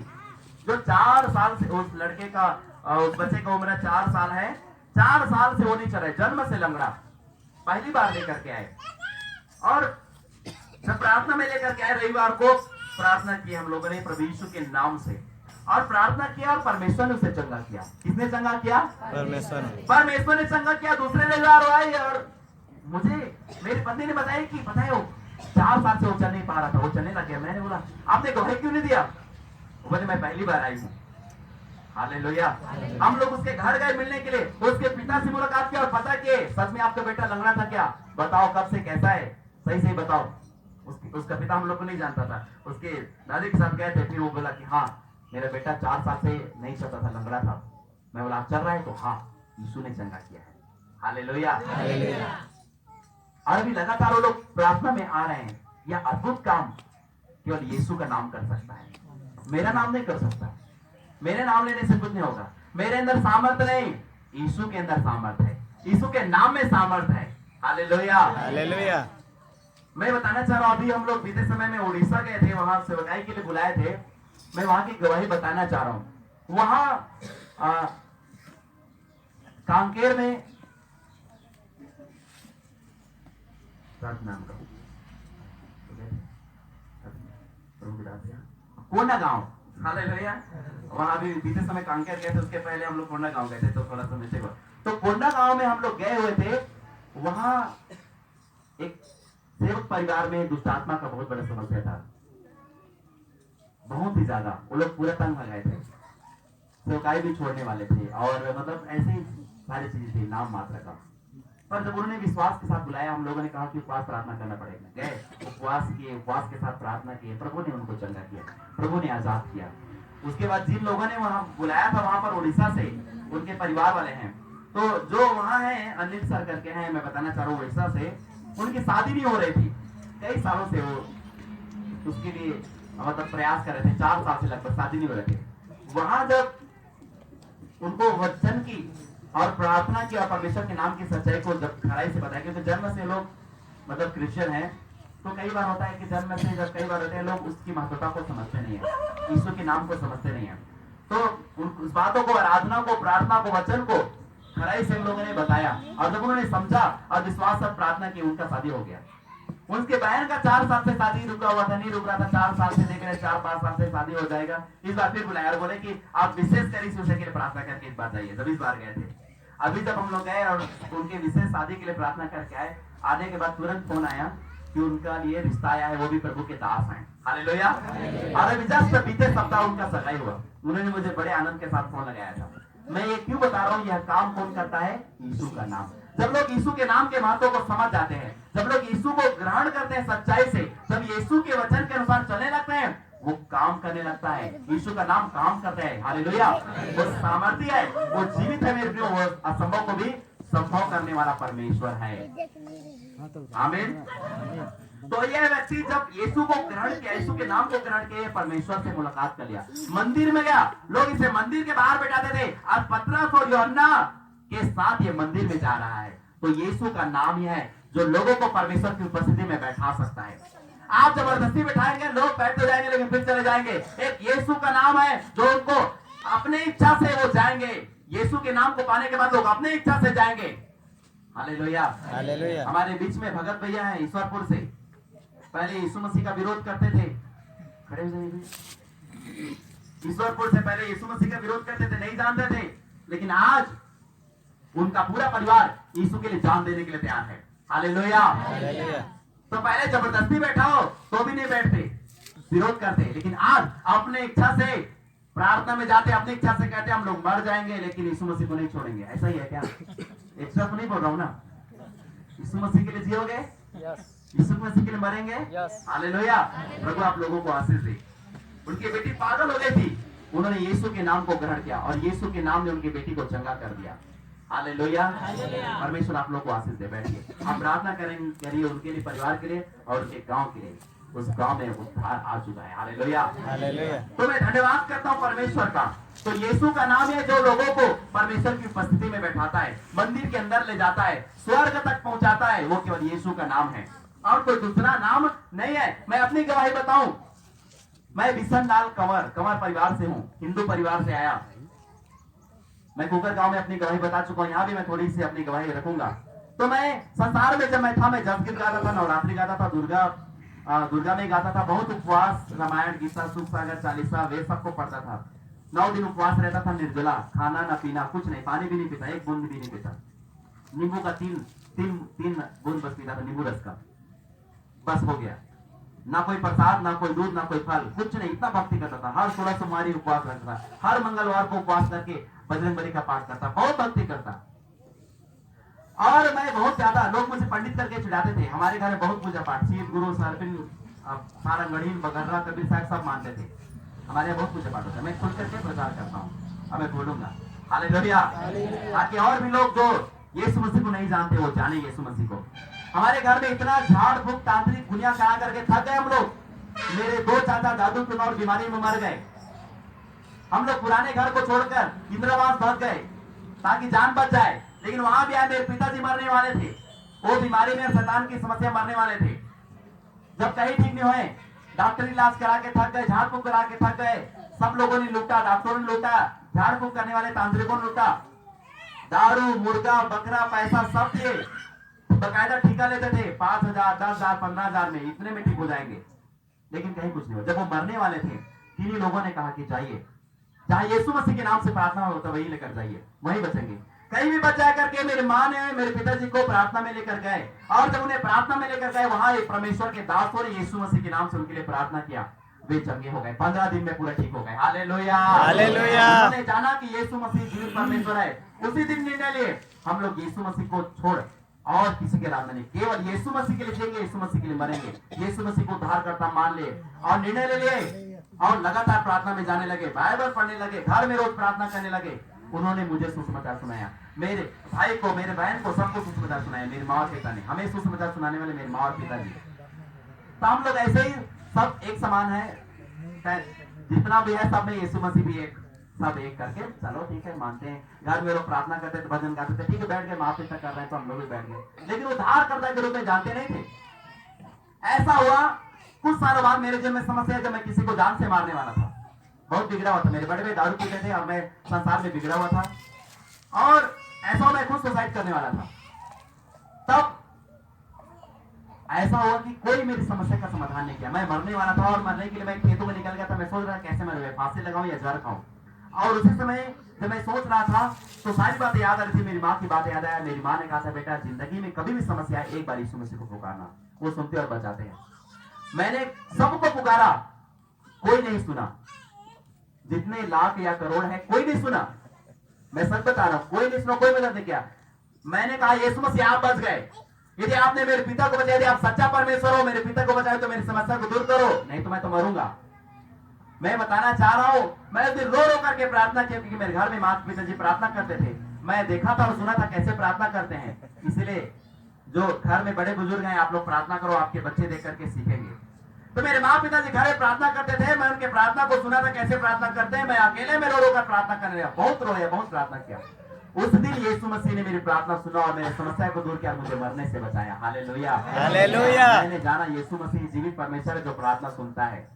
जो 4 साल से, उस लड़के का, उस बच्चे का उम्र 4 साल है, 4 साल से वो नहीं चल रहा है, जन्म से लंगड़ा, पहली बार लेकर के आए और जब प्रार्थना में लेकर के आए रविवार को प्रार्थना की हम लोगों ने प्रभु यीशु के नाम से और प्रार्थना किया और परमेश्वर ने उसे चंगा किया। किसने चंगा किया? परमेश्वर ने। परमेश्वर ने चंगा किया। दूसरे रविवार आए और मुझे मेरी पत्नी ने बताया कि पता है वो 4 साल से वो चल नहीं पा रहा था, वो चलने लग गया। मैंने बोला आपने गवाही क्यों नहीं दिया? वो बोले मैं पहली बार आई हूँ। हालेलुया। हम लोग उसके घर गए मिलने के लिए, उसके पिता से मुलाकात किया और पता किए सच में आपका बेटा लंगड़ा था क्या? बताओ कब से कैसा है, सही सही बताओ। उसका पिता हम लोग को नहीं जानता था। उसके दादी के साथ गए थे, फिर वो बोला कि हाँ मेरा बेटा 4 साल से नहीं चलता था, लंगड़ा था। मैं बोला आप चल रहा है? तो हाँ यीशु ने चंगा किया है। हालेलुया। और अभी लगातार वो लोग प्रार्थना में आ रहे हैं। यह अद्भुत काम केवल यीशु का नाम कर सकता है, मेरा नाम नहीं कर सकता। मेरे नाम लेने से कुछ नहीं होगा। मेरे अंदर सामर्थ नहीं, यीशु के अंदर सामर्थ है, यीशु के नाम में सामर्थ है। हालेलुया। हालेलुया। मैं बताना चाह रहा हूं, अभी हम लोग बीते समय में उड़ीसा गए थे, वहां सेवकाई के लिए बुलाए थे। मैं वहां की गवाही बताना चाह रहा हूं। वहां कांकेर में नाम का कोंडा गांव। हालेलुया। वहां भी बीते समय कांकेर गए थे, उसके पहले हम लोग कोंडा गांव गए थे, तो थोड़ा समय से तो कोंडा गांव में हम लोग गए हुए थे। वहां एक सेवक परिवार में दुष्ट आत्मा का बहुत बड़ा समस्या था, बहुत ही ज्यादा। वो लोग पूरा तंग हो गए थे, सेवकाई भी छोड़ने वाले थे और मतलब ऐसे ही सारी चीजें थी नाम मात्र का। पर जब उन्होंने विश्वास के साथ बुलाया, हम लोगों ने कहा कि उपवास प्रार्थना करना पड़ेगा। गए, उपवास किए, उपवास के साथ प्रार्थना किए, प्रभु ने उनको चंगा किया, प्रभु ने आजाद किया। उसके बाद जिन लोगों ने वहां बुलाया था, वहां पर उड़ीसा से उनके परिवार वाले हैं, तो जो वहां है अनिल सर करके हैं, मैं बताना चाह रहा हूँ उड़ीसा से, उनकी शादी नहीं हो रही थी कई सालों से। वो उसके लिए मतलब प्रयास कर रहे थे, 4 साल से लगभग शादी नहीं हो रहे थे। वहां जब उनको वचन की और प्रार्थना की और परमेश्वर के नाम की सच्चाई को जब खराई से बताया, क्योंकि जन्म से लोग मतलब क्रिश्चियन है, तो कई बार होता है कि जन्म से जब कई बार होते हैं लोग उसकी महत्वता को समझते नहीं है, यीशु के नाम को समझते नहीं है। तो उस बातों को, आराधना को, प्रार्थना को, वचन को खराई से हम लोगों ने बताया और जब उन्होंने समझा और विश्वास और प्रार्थना की, उनका शादी हो गया। उनके बहन का 4 साल से शादी रुका हुआ था, नहीं रुक रहा था, 4 साल से देख रहे, 4-5 साल से शादी हो जाएगा। इस बार फिर बुलाया और बोले कि आप विशेष कर इस विषय के लिए प्रार्थना करके इस बार जाइए। जब इस बार गए थे, अभी जब हम लोग गए और उनके विशेष शादी के लिए प्रार्थना करके आए, आने के बाद तुरंत फोन आया कि उनका लिए रिश्ता आया है, वो भी प्रभु के दास हैं। हालेलुया। और अभी जस्ट बीते सप्ताह उनका सगाई हुआ। उन्होंने मुझे बड़े आनंद के साथ फोन लगाया था। मैं ये क्यों बता रहा हूँ, यह काम कौन करता है? यीशु का नाम। जब लोग यीशु के नाम के महत्व को समझ जाते हैं, जब लोग यीशु को ग्रहण करते हैं सच्चाई से, जब यीशु के वचन के अनुसार चलने लगते हैं, वो काम करने लगता है। यीशु का नाम काम करता है। हालेलुया। वो सामर्थ्य है, वो जीवित है मेरे प्रियो, वो असंभव को भी संभव करने वाला परमेश्वर है। आमीन। तो यह व्यक्ति जब यीशु को ग्रहण किया, यीशु के नाम को ग्रहण किया, परमेश्वर से मुलाकात कर लिया, मंदिर में गया। लोग इसे मंदिर के बाहर बैठाते थे, आज पतरस और यूहन्ना के साथ ये मंदिर में जा रहा है। तो यीशु का नाम ही है जो लोगों को परमेश्वर की उपस्थिति में बैठा सकता है। आप जबरदस्ती बैठाएंगे, लोग बैठते जाएंगे लेकिन फिर चले जाएंगे। एक यीशु का नाम है जो उनको अपने इच्छा से वो जाएंगे। यीशु के नाम को पाने के बाद लोग अपने इच्छा से जाएंगे। हालेलुया। हालेलुया। हमारे बीच में भगत भैया हैं ईश्वरपुर से, पहले यीशु मसीह का विरोध करते थे। खड़े हो जाइए। ईश्वरपुर से पहले यीशु मसीह का विरोध करते थे, नहीं जानते थे, लेकिन आज उनका पूरा परिवार यीशु के लिए जान देने के लिए तैयार है। हालेलुया। तो पहले जबरदस्ती बैठाओ तो भी नहीं बैठते, विरोध करते, लेकिन आज अपने इच्छा से प्रार्थना में जाते, अपनी इच्छा से कहते हम लोग मर जाएंगे लेकिन यीशु मसीह को नहीं छोड़ेंगे। ऐसा ही है क्या? एक शब्द नहीं बोल रहा हूं ना, यीशु मसीह के लिए जियोगे, यीशु मसीह के लिए मरेंगे। हालेलुया। प्रभु आप लोगों को आशीष दे। उनकी बेटी पागल हो गई थी, उन्होंने यीशु के नाम को ग्रहण किया और यीशु के नाम ने उनकी बेटी को चंगा कर दिया। हालेलुया। परमेश्वर आप लोग को आशीष दे। बैठिए, आप प्रार्थना करिए उनके लिए, परिवार के लिए और उनके गांव के लिए। उस गांव में उद्धार आ चुका है। हालेलुया। तो मैं धन्यवाद करता हूँ परमेश्वर का। तो यीशु का नाम है जो लोगों को परमेश्वर की उपस्थिति में बैठाता है, मंदिर के अंदर ले जाता है, स्वर्ग तक पहुंचाता है, वो केवल यीशु का नाम है और कोई दूसरा नाम नहीं है। मैं अपनी गवाही बताऊं, मैं बिशन लाल कंवर परिवार से हूँ, हिंदू परिवार से आया। मैं कुकर गांव में अपनी गवाही बता चुका हूँ, यहाँ भी मैं थोड़ी सी अपनी गवाही रखूंगा। तो मैं संसार में जब मैं था, मैं जसगीत गाता था, नवरात्रि गाता था, दुर्गा दुर्गा में गाता था, बहुत उपवास, रामायण गीता सुख सागर चालीसा वे सबको पढ़ता था। 9 दिन उपवास रहता था, निर्जला, खाना ना पीना कुछ नहीं, पानी भी नहीं पीता, एक बूंद भी नहीं पीता, नींबू का तीन बूंद बस पीता था, नींबू रस का, बस हो गया। ना कोई प्रसाद, ना कोई दूध, ना कोई फल, कुछ नहीं, इतना भक्ति करता था। हर 16 सोमवारी उपवास रखता था, हर मंगलवार को उपवास करके बजरंगबली का पाठ करता, बहुत भक्ति करता। और मैं बहुत ज्यादा, लोग मुझे पंडित करके चिढ़ाते थे। हमारे घर में बहुत पूजा पाठ, शीत गुरु सरपिन सारंगढ़ीन बगर्रा कबीर साहब सब मानते थे। हमारे यहाँ बहुत पूजा पाठ होता है, मैं खुद करके प्रचार करता हूँ, अब मैं बोलूंगा हालेलुया, ताकि और भी लोग जो यीशु मसीह को नहीं जानते वो जाने यीशु मसीह को। हमारे घर में इतना झाड़ फूक तांत्रिक दुनिया कहा करके थक गए हम लोग। मेरे 2 चाचा दादू की और बीमारी में मर गए। हम लोग पुराने घर को छोड़कर इंद्रवास भाग गए ताकि जान बच जाए, लेकिन वहां भी आए, मेरे पिताजी मरने वाले थे, वो बीमारी में शैतान की समस्या मरने वाले थे। जब कहीं ठीक नहीं हुए, डॉक्टरी इलाज करा के थक गए, झाड़ फूक करा के थक गए, सब लोगों ने लूटा, डॉक्टरों ने लूटा, झाड़ फूक करने वाले तांत्रिकों ने लूटा, दारू मुर्गा बकरा पैसा सब दिए, बकायदा ठेका लेते थे, 5,000 10,000 15,000 में, इतने में ठीक हो जाएंगे, लेकिन कहीं कुछ नहीं हुआ। जब वो मरने वाले थे, किन्हीं लोगों ने कहा कि जाइए, जहां यीशु मसीह के नाम से प्रार्थना हो तो वही लेकर जाइए, वहीं बचेंगे। कहीं भी बच जाए करके मेरी माँ ने मेरे पिताजी को प्रार्थना में लेकर गए, और जब उन्हें प्रार्थना में लेकर गए, वहां एक परमेश्वर के दासों ने यीशु मसीह के नाम से उनके लिए प्रार्थना किया, वे चंगे हो गए, 15 दिन में पूरा ठीक हो गए। Hallelujah, hallelujah. उन्होंने जाना कि यीशु मसीह जीवित परमेश्वर है। उसी दिन निर्णय लिए, हम लोग यीशु मसीह को छोड़ और किसी के आराधना नहीं, केवल यीशु मसीह के लिए जिएंगे, यीशु मसीह के लिए मरेंगे, यीशु मसीह को उद्धार करता मान लिए और निर्णय ले लिए, और लगातार प्रार्थना में जाने लगे, बाइबल पढ़ने लगे, घर में रोज प्रार्थना करने लगे। उन्होंने मुझे सुसमाचार सुनाया, मेरे भाई को, मेरे बहन को, सबको सुसमाचार सुनाया। मेरी माँ और पिता ने, हमें सुसमाचार सुनाने वाले मेरी माँ और पिताजी। तो हम लोग ऐसे ही सब एक समान है, जितना भी है सब में यीशु मसीह भी एक, सब एक करके चलो ठीक है, मानते हैं। घर में लोग प्रार्थना करते थे, भजन गाते थे, ठीक है, बैठ गए, माँ पिता कर रहे हैं तो हम लोग भी बैठ गए, लेकिन उद्धारकर्ता के रूप में जानते नहीं थे। ऐसा हुआ कुछ सालों बाद मेरे जीवन में समस्या, जब मैं किसी को जान से मारने वाला था, बहुत बिगड़ा हुआ था, मेरे बड़े भाई दारू पीते थे और मैं संसार में बिगड़ा हुआ था, और ऐसा मैं खुद सुसाइड करने वाला था। तब ऐसा हुआ कि कोई मेरी समस्या का समाधान नहीं किया। मैं मरने वाला था और मरने के लिए मैं खेतों में निकल गया था। मैं सोच रहा कैसे मरूं, फांसी लगाऊं या जहर खाऊं। और उसी समय जब मैं सोच रहा था तो सारी बातें याद आ रही थी, मेरी माँ की बात याद आया। मेरी माँ ने कहा था, बेटा जिंदगी में कभी भी समस्या है, एक बार यीशु मसीह को पुकारना, वो सुनते और बचाते हैं। मैंने सबको पुकारा, कोई नहीं सुना, जितने लाख या करोड़ है कोई नहीं सुना, मैं सच बता रहा हूं, कोई नहीं सुना, कोई मदद नहीं किया। मैंने कहा यीशु मसीह आप बच गए, यदि आपने मेरे पिता को बचाया, यदि आप सच्चा परमेश्वर हो, मेरे पिता को बचाए तो मेरी समस्या को दूर करो, नहीं तो मैं तो मरूंगा। मैं बताना चाह रहा हूं, मैं उस दिन रो रो करके प्रार्थना की, क्योंकि मेरे घर में माता पिताजी प्रार्थना करते थे, मैं देखा था और सुना था कैसे प्रार्थना करते हैं। इसलिए जो घर में बड़े बुजुर्ग हैं, आप लोग प्रार्थना करो, आपके बच्चे देख करके सीखेंगे। तो मेरे माँ पिताजी घर में प्रार्थना करते थे, मैं उनके प्रार्थना को सुना था कैसे प्रार्थना करते हैं। मैं अकेले में रो रो कर प्रार्थना करने लगा, बहुत रोया, बहुत प्रार्थना किया। उस दिन यीशु मसीह ने मेरी प्रार्थना सुना और मेरी समस्या को दूर किया, मुझे मरने से बचाया। Hallelujah, hallelujah. मैंने जाना यीशु मसीह जीवित परमेश्वर है जो प्रार्थना सुनता है।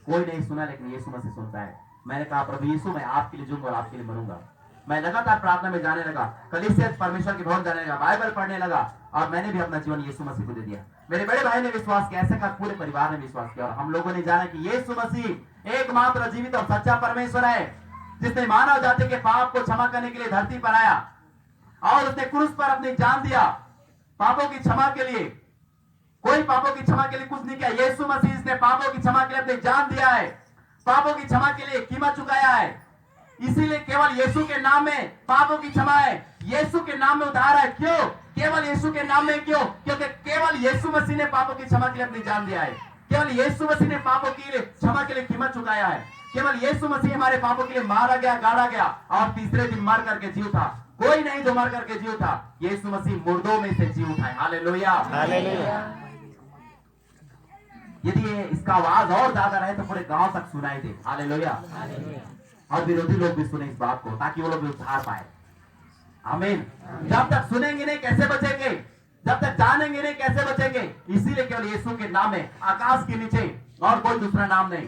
कोई नहीं सुना, लेकिन यीशु मसीह सुनता है। मैंने कहा प्रभु यीशु, मैं आपके लिए जीऊंगा और आपके लिए मरूंगा। मैं लगातार प्रार्थना में जाने लगा, कलीसिया परमेश्वर के भवन जाने लगा, बाइबल पढ़ने लगा, और मैंने भी अपना जीवन यीशु मसीह को दे दिया। मेरे बड़े भाई ने विश्वास किया, ऐसे का पूरे परिवार ने विश्वास किया, और हम लोगों ने जाना कि यीशु मसीह एकमात्र जीवित और सच्चा परमेश्वर है, जिसने मानव जाति के पाप को क्षमा करने के लिए धरती पर आया, और उसने क्रूस पर अपनी जान दिया पापों की क्षमा के लिए। कोई पापों की क्षमा के लिए कुछ नहीं किया, यीशु मसीह इसने पापों की क्षमा के लिए अपनी जान दिया है, पापों की क्षमा के लिए कीमत चुकाया है। इसीलिए केवल यीशु के नाम में पापों की क्षमा है, यीशु के नाम में उद्धार है। क्यों? केवल यीशु के नाम में। क्यों? क्योंकि केवल यीशु मसीह ने पापों की क्षमा के लिए अपनी जान दिया है, केवल यीशु मसीह ने पापों के लिए क्षमा के लिए कीमत चुकाया है, केवल यीशु मसीह हमारे पापों के लिए मारा गया, गाड़ा गया, और तीसरे दिन मर करके जी उठा। कोई नहीं जो मर करके जी उठा, यीशु मसीह मुर्दों में से जी उठा है। Hallelujah, hallelujah. यदि इसका आवाज और ज्यादा रहे तो पूरे गांव तक सुनाई दे। हालेलुया, और विरोधी लोग भी सुने इस बात को, ताकि वो लोग भी उद्धार पाए। आमीन। जब तक सुनेंगे नहीं कैसे बचेंगे, जब तक जानेंगे नहीं कैसे बचेंगे। इसीलिए केवल यीशु के नाम है, आकाश के नीचे और कोई दूसरा नाम नहीं,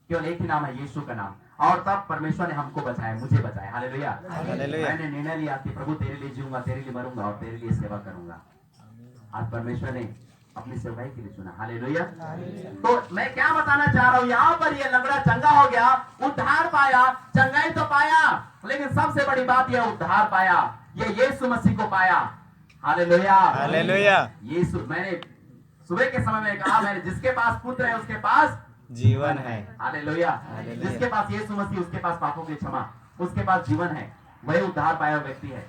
केवल एक ही नाम है, यीशु का नाम। और तब परमेश्वर ने हमको बचाया, मुझे बचाया। हालेलुया। मैंने निर्णय लिया कि प्रभु तेरे लिए जीऊंगा, तेरे लिए मरूंगा और तेरे लिए सेवा करूंगा। आज परमेश्वर ने अपनी सेवकाई के लिए चुना। हालेलुया। तो मैं क्या बताना चाह रहा हूं, यहाँ पर ये लंगड़ा चंगा हो गया, उद्धार पाया, चंगाई तो पाया, लेकिन सबसे बड़ी बात यह उद्धार पाया, ये यीशु मसीह को पाया। हालेलुया। हालेलुया। यीशु, मैंने सुबह के समय में कहा, मैंने जिसके पास पुत्र है उसके पास जीवन है। हालेलुया। हालेलुया। जिसके पास यीशु मसीह, उसके पास पापों की क्षमा, उसके पास जीवन है, वही उद्धार पाया हुआ व्यक्ति है।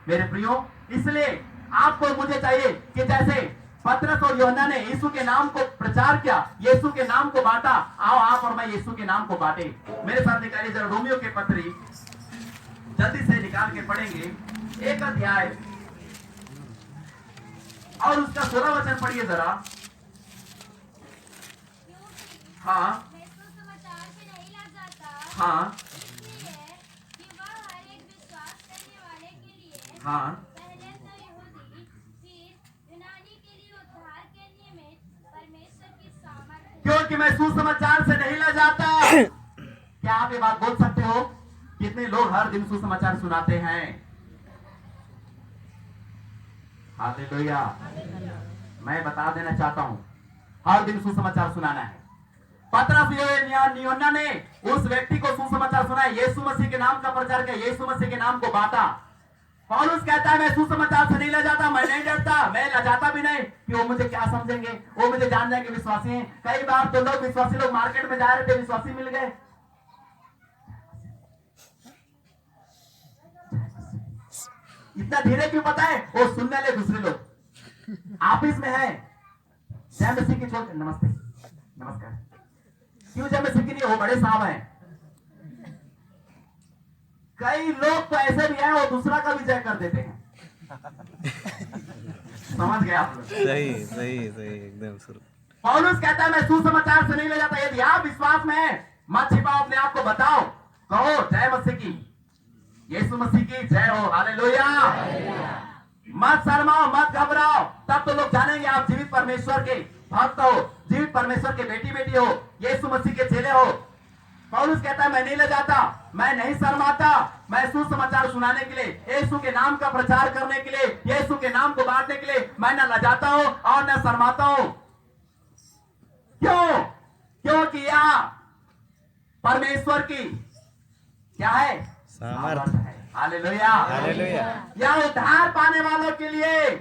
मेरे प्रियो, इसलिए आपको मुझे चाहिए कि जैसे पतरस और यूहन्ना ने यीशु के नाम को प्रचार किया, यीशु के नाम को बांटा, आओ आप और मैं यीशु के नाम को बांटे। मेरे साथ निकालिए जरा रोमियो के पत्री, जल्दी से निकाल के पढ़ेंगे 1 अध्याय और उसका 16 वचन पढ़िए जरा। हाँ मैं सुसमाचार से नहीं लग जाता, हाँ इसलिए कि वह हर एक विश्वास करने वाले के लिए हाँ पहले तो यहूदी, फिर यूनानी के लिए उद्धार के निमित्त परमेश्वर की सामर्थ है। क्योंकि मैं सुसमाचार से नहीं ला जाता। क्या आप ये बात बोल सकते हो? कितने लोग हर दिन सुसमाचार सुनाते हैं? हालेलुया। मैं बता देना चाहता हूं, हर दिन सुसमाचार सुनाना है। पतरस यूहन्ना ने उस व्यक्ति को सुसमाचार सुनाया, यीशु मसीह के नाम का प्रचार किया, यीशु मसीह के नाम को बांटा। पौलुस कहता है मैं सुसमाचार से नहीं लजाता, मैं नहीं डरता, मैं लजाता भी नहीं कि वो मुझे क्या समझेंगे, वो मुझे जान जाएंगे विश्वासी हैं। कई बार तो लोग विश्वासी लोग मार्केट में जा रहे थे, विश्वासी मिल गए, इतना धीरे क्यों पता है? वो सुनने ले दूसरे लोग। ऑफिस में है, जय मसीह की छोड़, नमस्ते नमस्कार, क्यों जय मसीह की नहीं, वो बड़े साहब हैं। कई लोग तो ऐसे भी हैं, वो दूसरा का भी जय कर देते हैं। समझ गए आप लोग? सही सही सही एकदम शुरू। पौलुस कहता है मैं सुसमाचार से नहीं ले जाता। यदि आप विश्वास में हैं, मत छिपाओ अपने आप को, बताओ, कहो जय मसीह की, यीशु मसीह की जय हो। हालेलुया। मत शर्माओ, मत घबराओ, तब तो लोग जानेंगे आप जीवित परमेश्वर के भक्त हो, जीवित परमेश्वर के बेटी बेटी हो, यीशु मसीह के चेले हो। पौलुस कहता है मैं नहीं ले जाता, मैं नहीं शर्माता, मैं सुसमाचार सुनाने के लिए, यीशु के नाम का प्रचार करने के लिए, यीशु के नाम को बांटने के लिए मैं न लजाता हूं और न शर्माता हूं। क्यों? क्योंकि यह परमेश्वर की क्या है? सामर्थ है। हालेलुया। हालेलुया। यह उद्धार पाने वालों के लिए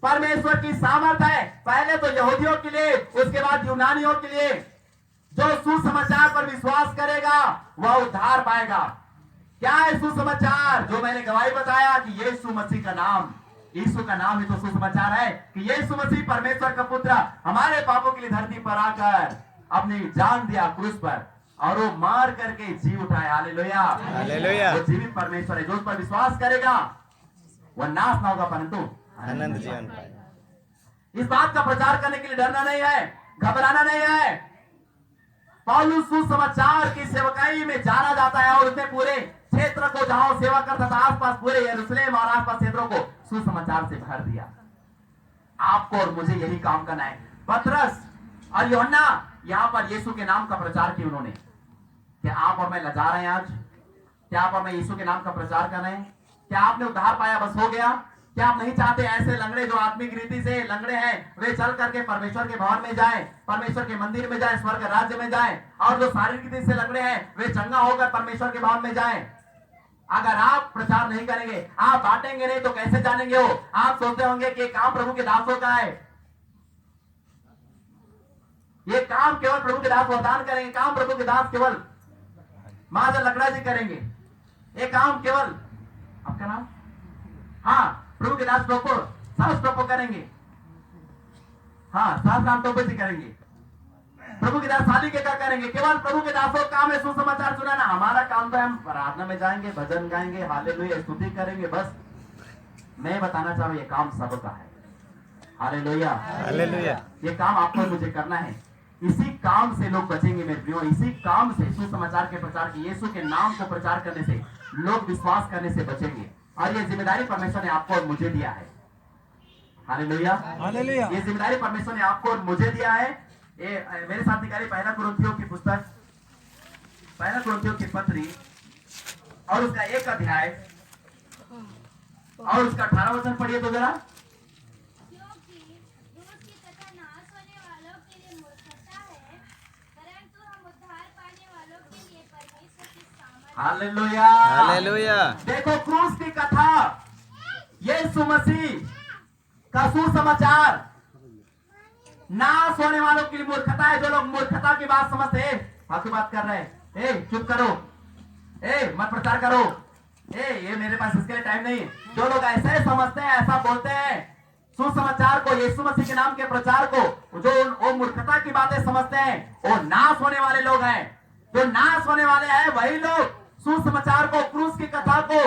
परमेश्वर की सामर्थ है। पहले तो यहूदियों के लिए, उसके बाद यूनानियों के लिए। जो सुसमाचार पर विश्वास करेगा वह उद्धार पाएगा। क्या है सुसमाचार? जो मैंने गवाही बताया कि यीशु मसीह का नाम, यीशु का नाम ही तो सुसमाचार है कि यीशु मसीह परमेश्वर का पुत्र हमारे पापों के लिए धरती पर आकर अपनी जान दिया क्रूस पर और वो मार करके जी उठाए। हालेलुया। हालेलुया। वो जीवित परमेश्वर है। जो उस पर विश्वास करेगा वह नाश ना होगा परंतु आनंद जीवन पाएगा। इस बात का प्रचार करने के लिए डरना नहीं है, घबराना नहीं है। पौलुस सुसमाचार की सेवकाई में जाना जाता है और उसने पूरे क्षेत्र को, जहां सेवा करता था, आसपास पूरे यरूशलेम और आसपास क्षेत्रों को सुसमाचार से भर दिया। आपको और मुझे यही काम करना है। पतरस और यूहन्ना यहां पर यीशु के नाम का प्रचार किया उन्होंने। क्या आप और मैं लजा रहे हैं आज? क्या आप और मैं यीशु के नाम का प्रचार कर रहे हैं? क्या आपने उद्धार पाया बस हो गया? क्या आप नहीं चाहते ऐसे लंगड़े जो आत्मिक रीति से लंगड़े हैं वे चल करके परमेश्वर के भवन में जाएं, परमेश्वर के मंदिर में जाएं, स्वर्ग राज्य में जाएं, और जो शारीरिक रीति से लंगड़े हैं वे चंगा होकर परमेश्वर के भवन में जाएं? अगर आप प्रचार नहीं करेंगे, आप बांटेंगे नहीं, तो कैसे जानेंगे हो? आप सोचते होंगे कि काम प्रभु के दासों का है, ये काम केवल प्रभु के दास वरदान करेंगे, काम प्रभु के दास केवल महाजन लकड़ा जी करेंगे, ये काम केवल, आपका नाम, हाँ, प्रभु के दास टोपो, सहस टोपो करेंगे, हाँ, सहस नाम टोपो जी करेंगे, प्रभु के दास शादी के क्या करेंगे? केवल प्रभु के दासों का काम है सुसमाचार सुनाना। हमारा काम तो हम प्रार्थना में जाएंगे, भजन गाएंगे, हालेलुया स्तुति करेंगे, बस। मैं बताना चाहूँ ये काम सबका है। हालेलुया। हालेलुया। ये काम आपको मुझे करना है। इसी काम से लोग बचेंगे मेरे प्रियो, इसी काम से, सुसमाचार के प्रचार के, यीशु के नाम को प्रचार करने से, लोग विश्वास करने से बचेंगे। और ये जिम्मेदारी परमेश्वर ने आपको और मुझे दिया है। हालेलुया। हालेलुया। ये जिम्मेदारी परमेश्वर ने आपको और मुझे दिया है। ये मेरे साथ निकाली पहला कुरिन्थियों की पुस्तक, पहला कुरिन्थियों की पत्री और उसका 1 अध्याय और उसका 18 वचन पढ़िए तो जरा। क्योंकि दूध की हालेलुया। हालेलुया। देखो क्रूस की कथा, यीशु मसीह का सुसमाचार नाश होने वालों के लिए मूर्खता है। जो लोग मूर्खता की बात समझते हैं, आपकी बात कर रहे हैं, चुप करो, मत प्रचार करो, ये मेरे पास इसके लिए टाइम नहीं। जो लोग ऐसे समझते हैं, ऐसा बोलते हैं, सुसमाचार को, यीशु मसीह के नाम के प्रचार को, जो वो मूर्खता की बातें समझते हैं, वो नाश होने वाले लोग हैं। जो नाश होने वाले हैं वही लोग सुसमाचार को, क्रूस की कथा को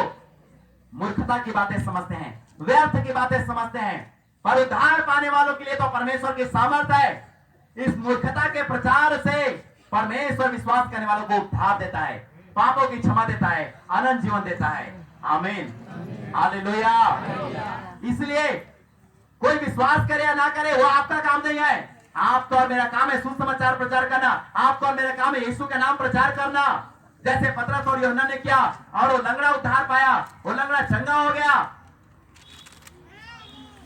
मूर्खता की बातें समझते हैं, व्यर्थ की बातें समझते हैं। पर उद्धार पाने वालों के लिए तो परमेश्वर की सामर्थ है। इस मूर्खता के प्रचार से परमेश्वर विश्वास करने वालों को उद्धार देता है, पापों की क्षमा देता है, अनंत जीवन देता है। आमीन, हालेलुया। इसलिए कोई विश्वास करे या ना करे, वो आपका काम नहीं है। आपका और मेरा काम है सुसमाचार प्रचार करना। आपका और मेरा काम है यीशु का नाम प्रचार करना, जैसे पतरस और यूहन्ना ने किया। और वो लंगड़ा उद्धार पाया, वो लंगड़ा चंगा हो गया।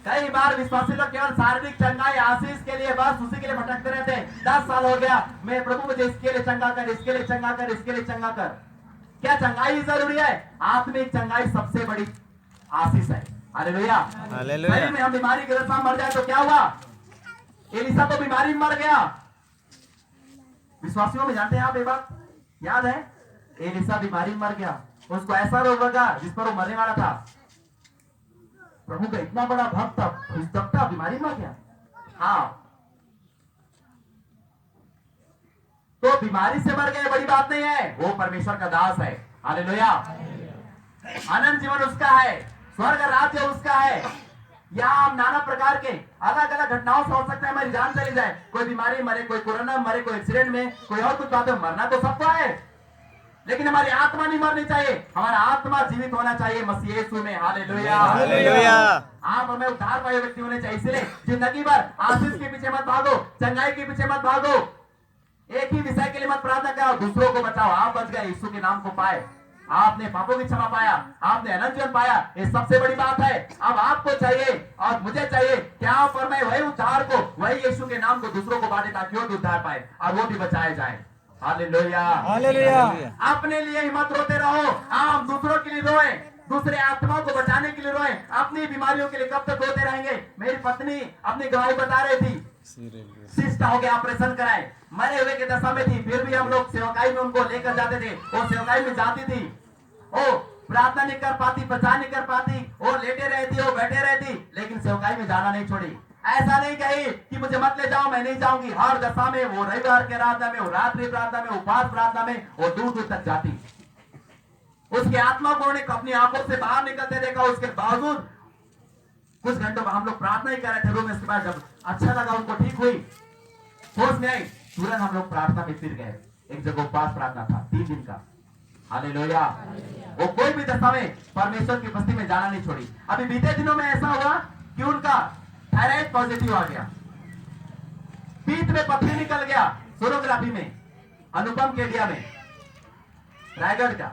कई बार विश्वासी लोग केवल शारीरिक चंगाई, आशीष के लिए बस उसी के लिए भटकते रहते हैं। 10 साल हो गया, मैं प्रभु मुझे इसके लिए चंगा कर, इसके लिए चंगा कर, इसके लिए चंगा कर। क्या चंगाई जरूरी है? आत्मिक चंगाई सबसे बड़ी आशीष है। हालेलुया। हालेलुया। शरीर में हम बीमारी के साथ मर जाए तो क्या हुआ? एलिसा तो बीमारी में मर गया। विश्वासियों में जानते हैं आप ये बात, याद है? एलिसा बीमारी में मर गया, उसको ऐसा रोग लगा जिस पर वो मरने वाला था। प्रभु का इतना बड़ा भक्त था, बीमारी में मर गया। हाँ, तो बीमारी से मर गए बड़ी बात नहीं है, वो परमेश्वर का दास है। हालेलुया। अनंत जीवन उसका है, स्वर्ग राज्य उसका है। यहाँ हम नाना प्रकार के अलग अलग घटनाओं से हो सकता है हमारी जान चली जाए। कोई बीमारी मरे, कोई कोरोना मरे, कोई एक्सीडेंट में, कोई और कुछ बात है। मरना तो सबको है, लेकिन हमारी आत्मा नहीं मरनी चाहिए। हमारा आत्मा जीवित होना चाहिए मसीह यीशु में। हालेलुया। हालेलुया। आप हमें उद्धार पाए व्यक्ति होने चाहिए। इसलिए जिंदगी भर आशीष के पीछे मत भागो, चंगाई के पीछे मत भागो, एक ही विषय के लिए मत प्रार्थना करो, दूसरों को बचाओ। आप बच गए, यीशु के नाम को पाए, आपने पापों की क्षमा पाया, आपने अनंत जीवन पाया, ये सबसे बड़ी बात है। अब आपको चाहिए और मुझे चाहिए कि आप और मैं वही उद्धार को, वही यीशु के नाम को दूसरों को बांटे, ताकि वो भी उद्धार पाए और वो भी बचाए जाए। हालेलुया। हालेलुया। अपने लिए ही मत रोते रहो, आप दूसरों के लिए रोए, दूसरे आत्माओं को बचाने के लिए रोए। अपनी बीमारियों के लिए कब तक रोते रहेंगे? मेरी पत्नी अपनी गवाही बता रही थी, सिस्ट हो गया, ऑपरेशन कराए, मरे हुए की दशा में थी, फिर भी हम लोग सेवकाई में उनको लेकर जाते थे। वो सेवकाई में जाती थी, वो प्रार्थना नहीं कर पाती, प्रचार नहीं कर पाती, वो लेटे रहती, वो बैठे रहती, लेकिन सेवकाई में जाना नहीं छोड़ी। ऐसा नहीं कही कि मुझे मत ले जाओ, मैं नहीं जाऊंगी। हर दशा में वो रविवार के प्रार्थना में, वो रात्रि प्रार्थना में, उपवास प्रार्थना में, वो दूर दूर तक जाती। उसके आत्मा को उन्होंने अपनी आंखों से बाहर निकलते देखा। उसके बावजूद कुछ घंटों हम लोग प्रार्थना ही कर रहे थे रूम में। इसके बाद जब अच्छा लगा, उनको ठीक हुई, होश में आई, तुरंत हम लोग प्रार्थना में फिर गए। एक जगह उपवास प्रार्थना था 3 दिन का। हालेलुया। वो कोई भी दशा में परमेश्वर की उपस्थिति में जाना नहीं छोड़ी। अभी बीते दिनों में ऐसा हुआ कि उनका थायराइड पॉजिटिव आ गया, पीठ में पथरी निकल गया, सोनोग्राफी में, अनुपम केडिया में, रायगढ़ का।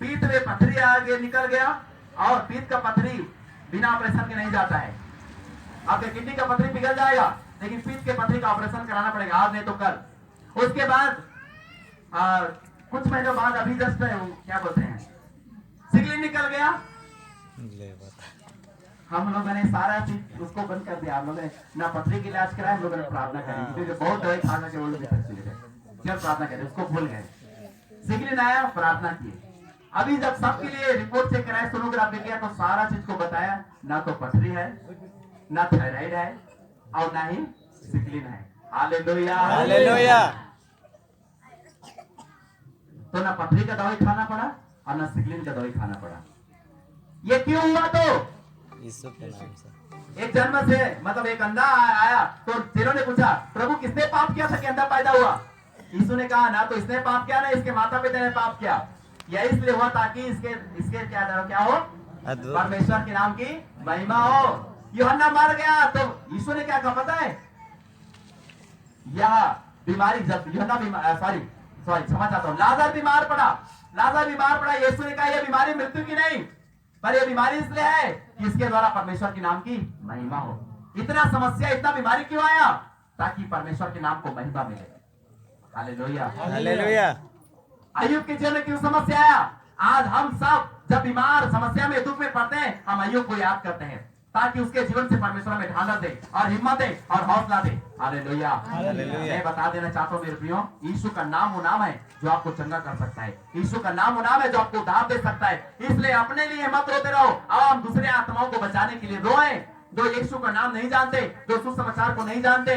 पीठ में पथरी आगे निकल गया, और पीठ का पथरी बिना ऑपरेशन के नहीं जाता है। आपके किडनी का पथरी पिघल जाएगा, लेकिन पीठ के पथरी का ऑपरेशन कराना पड़ेगा, आज नहीं तो कल। उसके बाद कुछ महीनों बाद अभी जस्ट क्या बोलते हैं, सिगलिन निकल गया। हम लोगों ने सारा चीज उसको बंद कर दिया। हम लोगों ने ना पथरी की इलाज कराया, हम लोगों ने प्रार्थना करी, क्योंकि बहुत दवाई खा के वो लोग चले गए। जब प्रार्थना करें उसको भूल गए, सिगलिन आया, प्रार्थना की। अभी जब सबके लिए रिपोर्ट चेक कराया, सोनोग्राफी किया, तो सारा चीज को बताया, ना तो पथरी है, ना थायराइड है, और ना ही सिगलिन है। हालेलुया। हालेलुया। तो ना पथरी का दवाई खाना पड़ा और ना सिगलिन का दवाई खाना पड़ा। ये क्यों हुआ? तो यीशु के नाम से। एक जन्म से, मतलब एक अंधा आया, तो चेलों ने पूछा, प्रभु किसने पाप किया था कि अंधा पैदा हुआ? यीशु ने कहा, ना तो इसने पाप किया, ना इसके माता पिता ने पाप किया। यह इसलिए हुआ ताकि इसके क्या हो, परमेश्वर के नाम की महिमा हो। यूहन्ना मर गया तो यीशु ने क्या कहा पता है? यह बीमारी जब यूहन्ना क्षमा चाहता हूं, लाजर बीमार पड़ा। यीशु ने कहा, यह बीमारी मृत्यु की नहीं, पर यह बीमारी इसलिए है कि इसके द्वारा परमेश्वर के नाम की महिमा हो। इतना समस्या, इतना बीमारी क्यों आया? ताकि परमेश्वर के नाम को महिमा मिले। हालेलुया। हालेलुया। अय्यूब के जीवन में क्यों समस्या आया? आज हम सब जब बीमार, समस्या में, दुख में पड़ते हैं, हम अय्यूब को याद करते हैं ताकि उसके जीवन से परमेश्वर में ढांढस दे और हिम्मत दे और हौसला दे। हालेलुया। मैं बता देना चाहता हूँ मेरे प्रियो, यीशु का नाम वो नाम है जो आपको चंगा कर सकता है। यीशु का नाम वो नाम है जो आपको उद्धार दे सकता है। इसलिए अपने लिए मत रोते रहो, आओ हम दूसरे आत्माओं को बचाने के लिए रोएं, जो यीशु का नाम नहीं जानते, जो सुसमाचार को नहीं जानते,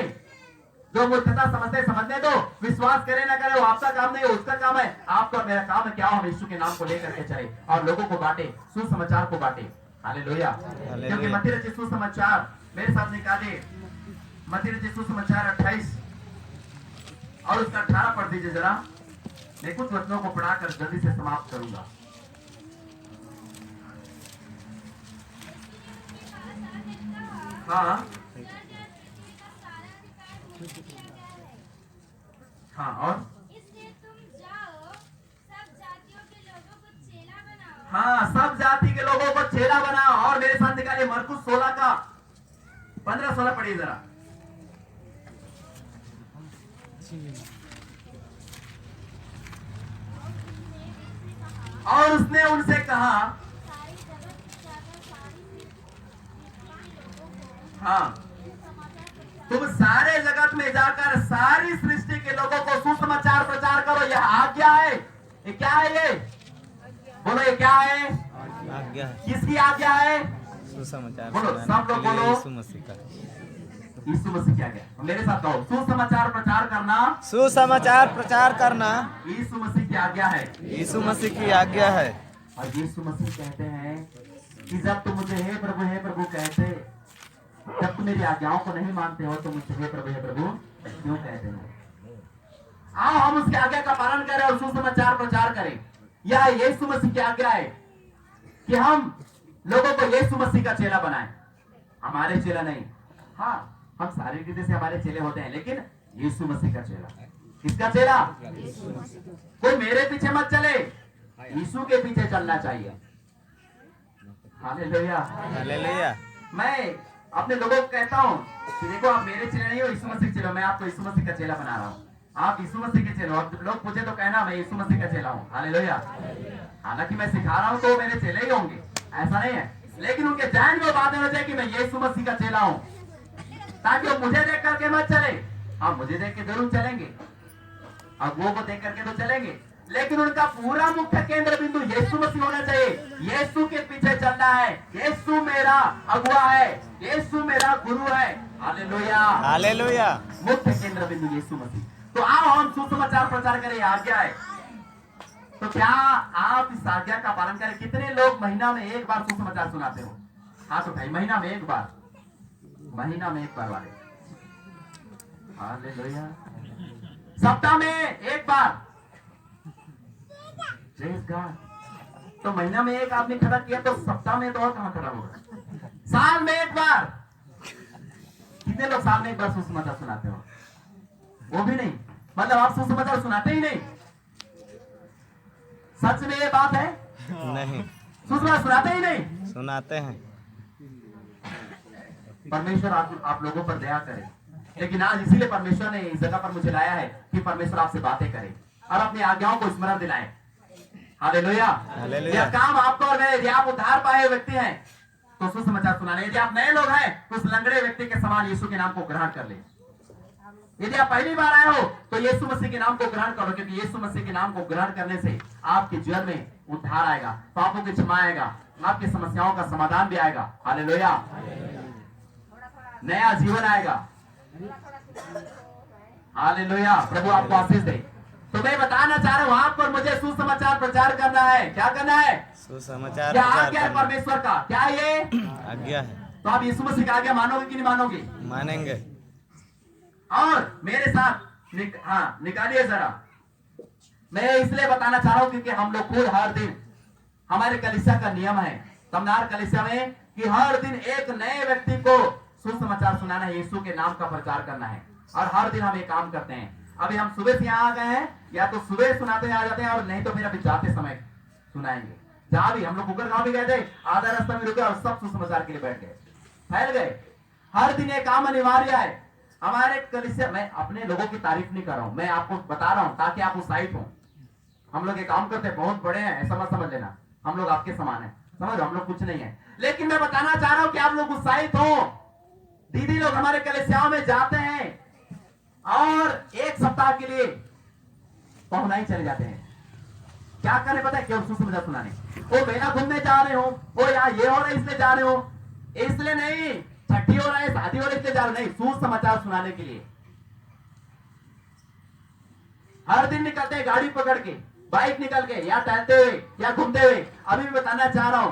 जो मूर्खता समझते, समझने दो। विश्वास करे ना करे वो आपका काम नहीं है, उसका काम है। आपका मेरा काम है क्या, हम यीशु के नाम को लेकर के चले और लोगों को बांटे, सुसमाचार को बांटे। हालेलुया। क्योंकि मत्ती रचित सुसमाचार, मेरे साथ निकालिए मत्ती रचित सुसमाचार 28 और उसका 18 पढ़ दीजिए जरा। मैं कुछ वचनों को पढ़ाकर जल्दी से समाप्त करूंगा। हाँ हाँ, और इसलिए तुम जाओ, सब जातियों के लोगों को चेला बनाओ। हाँ, सब जाति के लोगों को चेला बनाओ। और मेरे साथ निकालिए मरकुस 16 का 15-16 पढ़िए जरा। और उसने उनसे कहा, सारी जगत में जाकर सारी लोगों को हाँ, समाचार प्रचार तुम सारे जगत में जाकर सारी सृष्टि के लोगों को सुसमाचार प्रचार करो। यह आज्ञा है। ये क्या है? ये बोलो, ये क्या है? आज्ञा है। किसकी आज्ञा है? सुसमाचार बोलो, सुनाने सब लोग के लिए बोलो। यीशु मसीह का। यीशु मसीह की आज्ञा। मेरे साथ कहो, सुसमाचार प्रचार करना सुसमाचार प्रचार करना यीशु मसीह की आज्ञा है। यीशु मसीह की आज्ञा है। और यीशु मसीह कहते हैं कि जब तुम मुझे हे प्रभु कहते, जब तुम मेरी आज्ञाओं को नहीं मानते हो तो मुझसे हे प्रभु क्यों कहते हो? आओ हम उसकी आज्ञा का पालन करें और सुसमाचार प्रचार करें। यह यीशु मसीह की आज्ञा है कि हम लोगों को यीशु मसीह का चेला बनाएं, हमारे चेला नहीं। हाँ, हम सारी रीति से हमारे चेले होते हैं, लेकिन यीशु मसीह का चेला। किसका चेला? कोई मेरे पीछे मत चले, यीशु के पीछे चलना चाहिए। हालेलुया। हालेलुया। मैं अपने लोगों को कहता हूँ कि देखो, आप मेरे चेले नहीं हो, यीशु मसीह के चेले हो। मैं आपको यीशु मसीह का चेला बना रहा हूँ। आप यीशु मसीह के चेले हो। अब लोग पूछे तो कहना मैं यीशु मसीह का चेला हूँ। हालेलुया। हालांकि मैं सिखा रहा हूँ तो मेरे चेले ही होंगे, ऐसा नहीं है, लेकिन उनके जहन में बात होना चाहिए कि मैं यीशु मसीह का चेला हूँ, ताकि वो मुझे देख करके मत चले। आप मुझे देख के जरूर चलेंगे, अगुओं को देख करके तो चलेंगे, लेकिन उनका पूरा मुख्य केंद्र बिंदु यीशु मसीह होना चाहिए। यीशु के पीछे चलना है। यीशु मेरा अगुआ है, यीशु मेरा गुरु है। हालेलुया। हालेलुया। मुख्य केंद्र बिंदु यीशु मसीह। तो आओ हम सुसमाचार प्रचार करें, आज्ञा है। तो क्या आप इस आज्ञा का पालन करें? कितने लोग महीना में एक बार सुसमाचार सुनाते हो? हाथ उठाइए। महीना में एक बार, महीना में एक बार वाले। हालेलुया। सप्ताह में एक बार। Praise God. तो महीना में एक आदमी खड़ा किया तो सप्ताह में तो और कहां खड़ा होगा? साल में एक बार। कितने लोग साल में एक बार सुसमाचार सुनाते हो? वो भी नहीं, मतलब आप सुसमाचार सुनाते ही नहीं। सच में ये बात है? नहीं, सुसमाचार सुनाते ही नहीं। सुनाते हैं। परमेश्वर आप लोगों पर दया करे। लेकिन आज इसीलिए परमेश्वर ने इस जगह पर मुझे लाया है कि परमेश्वर आपसे बातें करे और अपनी आज्ञाओं को स्मरण दिलाए। हालेलुया। हालेलुया। यह काम आपको और मेरे, यदि आप उद्धार पाए हुए व्यक्ति हैं तो सुसमाचार सुनाने। यदि आप नए लोग हैं तो उस लंगड़े व्यक्ति के समान यीशु के नाम को ग्रहण कर ले। यदि आप पहली बार आए हो तो यीशु मसीह के नाम को ग्रहण करो, क्योंकि यीशु मसीह के नाम को ग्रहण करने से आपके जीवन में उद्धार आएगा, पापों की क्षमा आएगा, आपकी समस्याओं का समाधान भी आएगा। हालेलुया। नया जीवन आएगा। हालेलुया। प्रभु आपको आशीष दे। तो मैं बताना चाह रहा हूं, आप पर मुझे सुसमाचार प्रचार करना है। क्या करना है? सुसमाचार क्या प्रचार आज्ञा है करना परमेश्वर का? क्या ये आज्ञा है। तो आप यीशु मसीह का आज्ञा मानोगे कि नहीं मानोगे? मानेंगे। और मेरे साथ निकालिए जरा। मैं इसलिए बताना चाह रहा हूं क्योंकि हम लोग खुद हर दिन, हमारे कलीसिया का नियम है तमनार कलीसिया में कि हर दिन एक नए व्यक्ति को सुसमाचार सुनाना है, यीशु के नाम का प्रचार करना है। और हर दिन हम ये काम करते हैं। अभी हम सुबह से यहाँ आ गए हैं, या तो सुबह सुनाते आ जाते हैं और नहीं तो फिर अभी जाते समय सुनाएंगे। जहां भी हम लोग कुकर गांव भी गए थे, आधा रास्ता में रुके और सब सुसमाचार के लिए बैठ गए, फैल गए। हर दिन ये काम अनिवार्य है हमारे कलीसिया। मैं अपने लोगों की तारीफ नहीं कर रहा हूं, मैं आपको बता रहा हूं ताकि आप उत्साहित हो। हम लोग ये काम करते हैं, बहुत बड़े हैं, ऐसा मत समझ लेना। हम लोग आपके समान है, समझ, हम लोग कुछ नहीं है। लेकिन मैं बताना चाह रहा हूं कि आप लोग उत्साहित हो। दीदी लोग हमारे कलेसियाओं में जाते हैं और एक सप्ताह के लिए पहुनाई चले जाते हैं। क्या करने पता है? केवल सुसमाचार सुनाने। वो मेला घूमने जा रहे हो, वो यहाँ ये हो रहा है इसलिए जा रहे हो, इसलिए नहीं, छठी हो रहा है, शादी हो रही है इसलिए जा रहे हो, नहीं, सुसमाचार सुनाने के लिए। हर दिन निकलते हैं गाड़ी पकड़ के, बाइक निकल के, या टहलते हुए या घूमते हुए। अभी भी बताना चाह रहा हूं,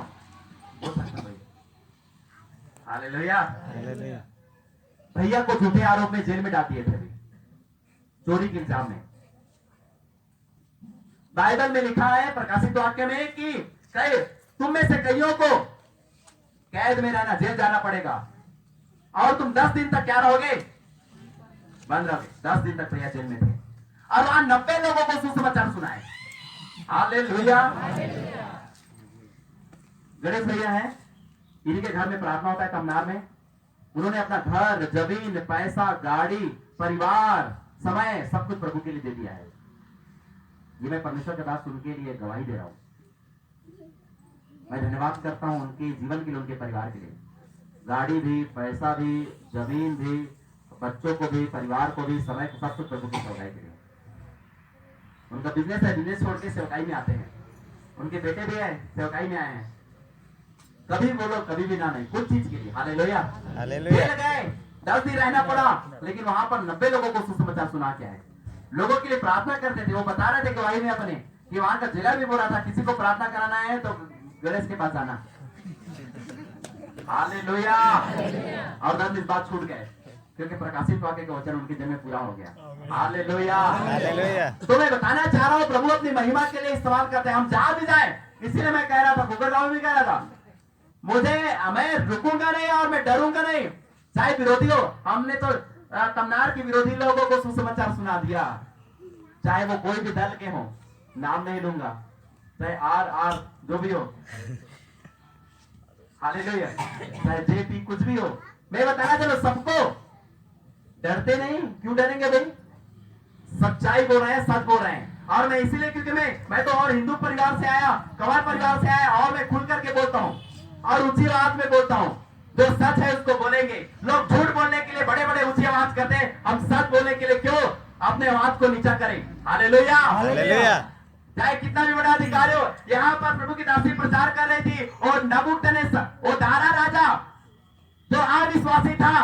हालेलुया। हालेलुया। भैया को झूठे आरोप में जेल में डाल दिए थे अभी, चोरी के इल्जाम में। बाइबल में लिखा है प्रकाशित वाक्य में कि कई तुम में से कईयों को कैद में रहना, जेल जाना पड़ेगा, और तुम 10 दिन तक क्या रहोगे? बंद रहोगे। 10 दिन तक भैया जेल में थे और वहां 90 लोगों को सुसमाचार सुनाए। हालेलुया। गणेश भैया हैं, इन्हीं के घर में प्रार्थना होता है कमनार में। उन्होंने अपना घर, जमीन, पैसा, गाड़ी, परिवार, समय, सब कुछ प्रभु के लिए दे दिया है। ये मैं परमेश्वर के बात सुन के लिए गवाही दे रहा हूं। मैं धन्यवाद करता हूं उनके जीवन के लिए, उनके परिवार के लिए। गाड़ी भी, पैसा भी, जमीन भी, बच्चों को भी, परिवार को भी, समय को, सब कुछ प्रभु की सेवकाई के लिए। उनका बिजनेस है, बिजनेस छोड़ के सेवकाई में आते हैं। उनके बेटे भी है, सेवकाई में आए हैं। कभी बोलो कभी भी ना नहीं, कुछ चीज के लिए। हालेलुया। हालेलुया। जेल गए, 10 दिन रहना पड़ा, लेकिन वहां पर 90 लोगों को सुसमाचार सुना के आए। लोगों के लिए प्रार्थना करते थे। वो बता रहे थे गवाही में अपने कि वहां का जेलर भी बोल रहा था, किसी को प्रार्थना कराना है तो गणेश के पास आना। हालेलुया। और 10 दिन बाद छूट गए, क्योंकि प्रकाशित वाक्य का वचन उनके जन्म में पूरा हो गया। हालेलुया। हालेलुया। तो मैं बताना चाह रहा हूँ, प्रभु अपनी महिमा के लिए इस्तेमाल करते हैं। हम जहां भी जाए, इसीलिए मैं कह रहा था, गुगरगांव में भी कह रहा था, मैं रुकूंगा नहीं और मैं डरूंगा नहीं, चाहे विरोधी हो। हमने तो तमनार के विरोधी लोगों को सुसमाचार सुना दिया, चाहे वो कोई भी दल के हो, नाम नहीं लूंगा, चाहे आर जो भी हो, हालेलुया, चाहे जेपी कुछ भी हो। मैं बताना चलो सबको, डरते नहीं। क्यों डरेंगे भाई? सच्चाई बोल रहे हैं, सच बोल रहे हैं। और मैं इसीलिए, क्योंकि मैं तो और हिंदू परिवार से आया, कंवर परिवार से आया, और मैं खुल करके बोलता हूँ और ऊंची आवाज में बोलता हूँ। जो सच है उसको बोलेंगे। लोग झूठ बोलने के लिए बड़े बड़े ऊंची आवाज करते हैं, हम सच बोलने के लिए क्यों अपने आवाज को नीचा करें? हालेलुया। हालेलुया। चाहे कितना भी बड़ा अधिकारी हो। यहाँ पर प्रभु की दासी प्रचार कर रही थी, और नबूकदनेस्सर, वो दारा राजा जो अविश्वासी था,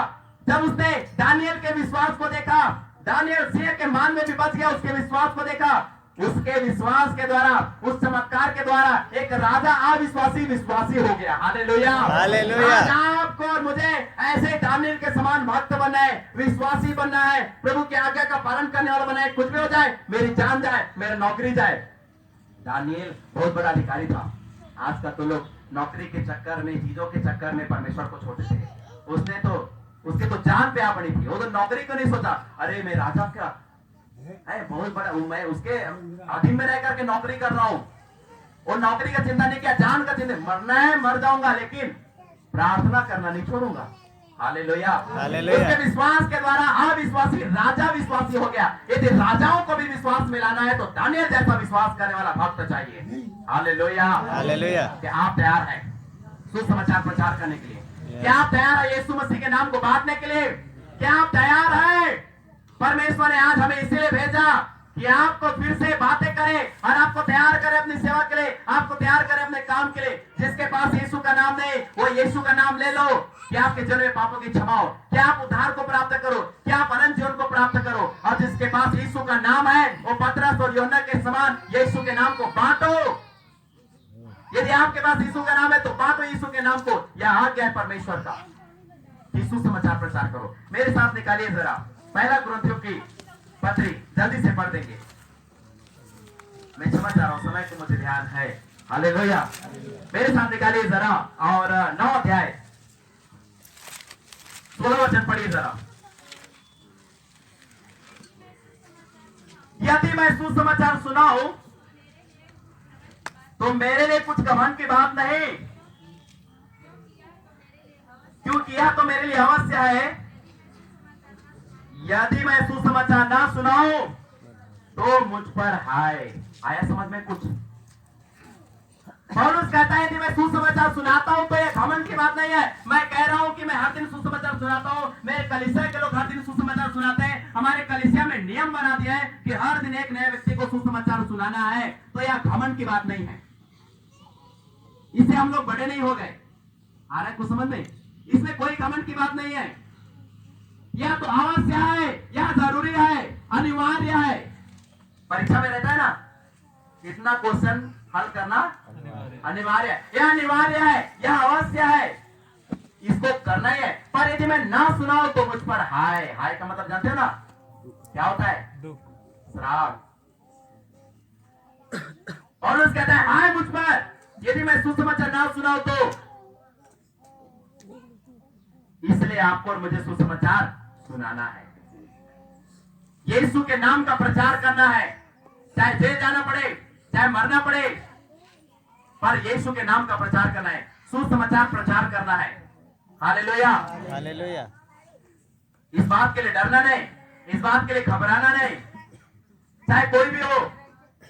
जब उसने दानियल के विश्वास को देखा, दानियल सिंह के मान में भी बच गया, उसके विश्वास को देखा, उसके विश्वास के द्वारा, उस चमत्कार के द्वारा एक राजा अविश्वासी विश्वासी हो गया। हालेलुया। हालेलुया। आज आपको और मुझे ऐसे दानियल के समान भक्त बनना है, विश्वासी बनना है, प्रभु की आज्ञा का पालन करने वाला बनना है। कुछ भी हो जाए, मेरी जान जाए, मेरी नौकरी जाए। दानियल बहुत बड़ा अधिकारी था। आज का तो लोग नौकरी के चक्कर में, चीजों के चक्कर में परमेश्वर को छोड़ देते हैं। उसके तो जान पे आ पड़ी थी। वो तो नौकरी को नहीं सोचा, अरे मैं राजा का है बहुत बड़ा, मैं उसके अधीन में रह करके नौकरी कर रहा हूं। और नौकरी का चिंता नहीं किया, जान का चिंता, मरना है मर जाऊंगा, लेकिन प्रार्थना करना नहीं छोड़ूंगा। हालेलुया। हालेलुया। उसके विश्वास के द्वारा अविश्वासी राजा विश्वासी हो गया। यदि राजाओं को भी विश्वास में लाना है तो दानियल जैसा विश्वास करने वाला भक्त चाहिए। हालेलुया। हालेलुया। क्या आप तैयार हैं सुसमाचार प्रचार करने के लिए? क्या आप तैयार है यीशु मसीह के नाम को बांटने के लिए? क्या आप तैयार है? परमेश्वर ने आज हमें इसीलिए भेजा कि आपको फिर से बातें करें और आपको तैयार करें अपनी सेवा के लिए, आपको तैयार करें अपने काम के लिए। जिसके पास यीशु का नाम नहीं, वो यीशु का नाम ले लो कि आपके जीवन में पापों की क्षमा हो, क्या आप उद्धार को प्राप्त करो, क्या आप अनंत जीवन को प्राप्त करो। और जिसके पास यीशु का नाम है, वो पतरस और यूहन्ना के समान यीशु के नाम को बांटो। यदि आपके पास यीशु का नाम है तो बांटो यीशु के नाम को। यह आज्ञा है परमेश्वर का। यीशु समाचार प्रचार करो। मेरे साथ निकालिए जरा पहला कुरिन्थियों की पत्री, जल्दी से पढ़ देंगे। मैं समझ जा रहा हूं, समय को मुझे ध्यान है। हालेलुया। मेरे साथ निकालिए जरा, और 9 अध्याय 16 वचन पढ़िए जरा। यदि मैं सुसमाचार सुनाऊं तो मेरे लिए कुछ घमंड की बात नहीं, क्योंकि यह तो मेरे लिए अवश्य है। यदि मैं सुसमाचार ना सुनाऊं तो मुझ पर हाय। आया समझ में कुछ? पौलुस कहता है कि मैं सुसमाचार सुनाता हूं तो ये घमंड की बात नहीं है। मैं कह रहा हूं कि मैं हर दिन सुसमाचार सुनाता हूं। मेरे कलीसिया के लोग हर दिन सुसमाचार सुनाते हैं। हमारे कलीसिया में नियम बना दिया है कि हर दिन एक नए व्यक्ति को सुसमाचार सुनाना है। तो यह घमंड की बात नहीं है। इससे हम लोग बड़े नहीं हो गए। आ रहा है कुछ समझ में? इसमें कोई घमंड की बात नहीं है। यह तो आवश्यक है, यह जरूरी है, अनिवार्य है। परीक्षा में रहता है ना, इतना क्वेश्चन हल करना अनिवार्य है। यह अनिवार्य है, यह अवश्य है, इसको करना ही है। पर यदि मैं ना सुनाऊं तो मुझ पर हाय। हाय का मतलब जानते हो ना क्या होता है? श्राप। और उस कहता है हाय मुझ पर, यदि मैं सुसमाचार ना सुनाऊं तो। इसलिए आपको और मुझे सुसमाचार सुनाना है। यीशु के नाम का प्रचार करना है, चाहे जेल जाना पड़े, चाहे मरना पड़े, पर यीशु के नाम का प्रचार करना है, सुसमाचार प्रचार करना है। हालेलुया। हालेलुया। इस बात के लिए डरना नहीं, इस बात के लिए घबराना नहीं। चाहे कोई भी हो,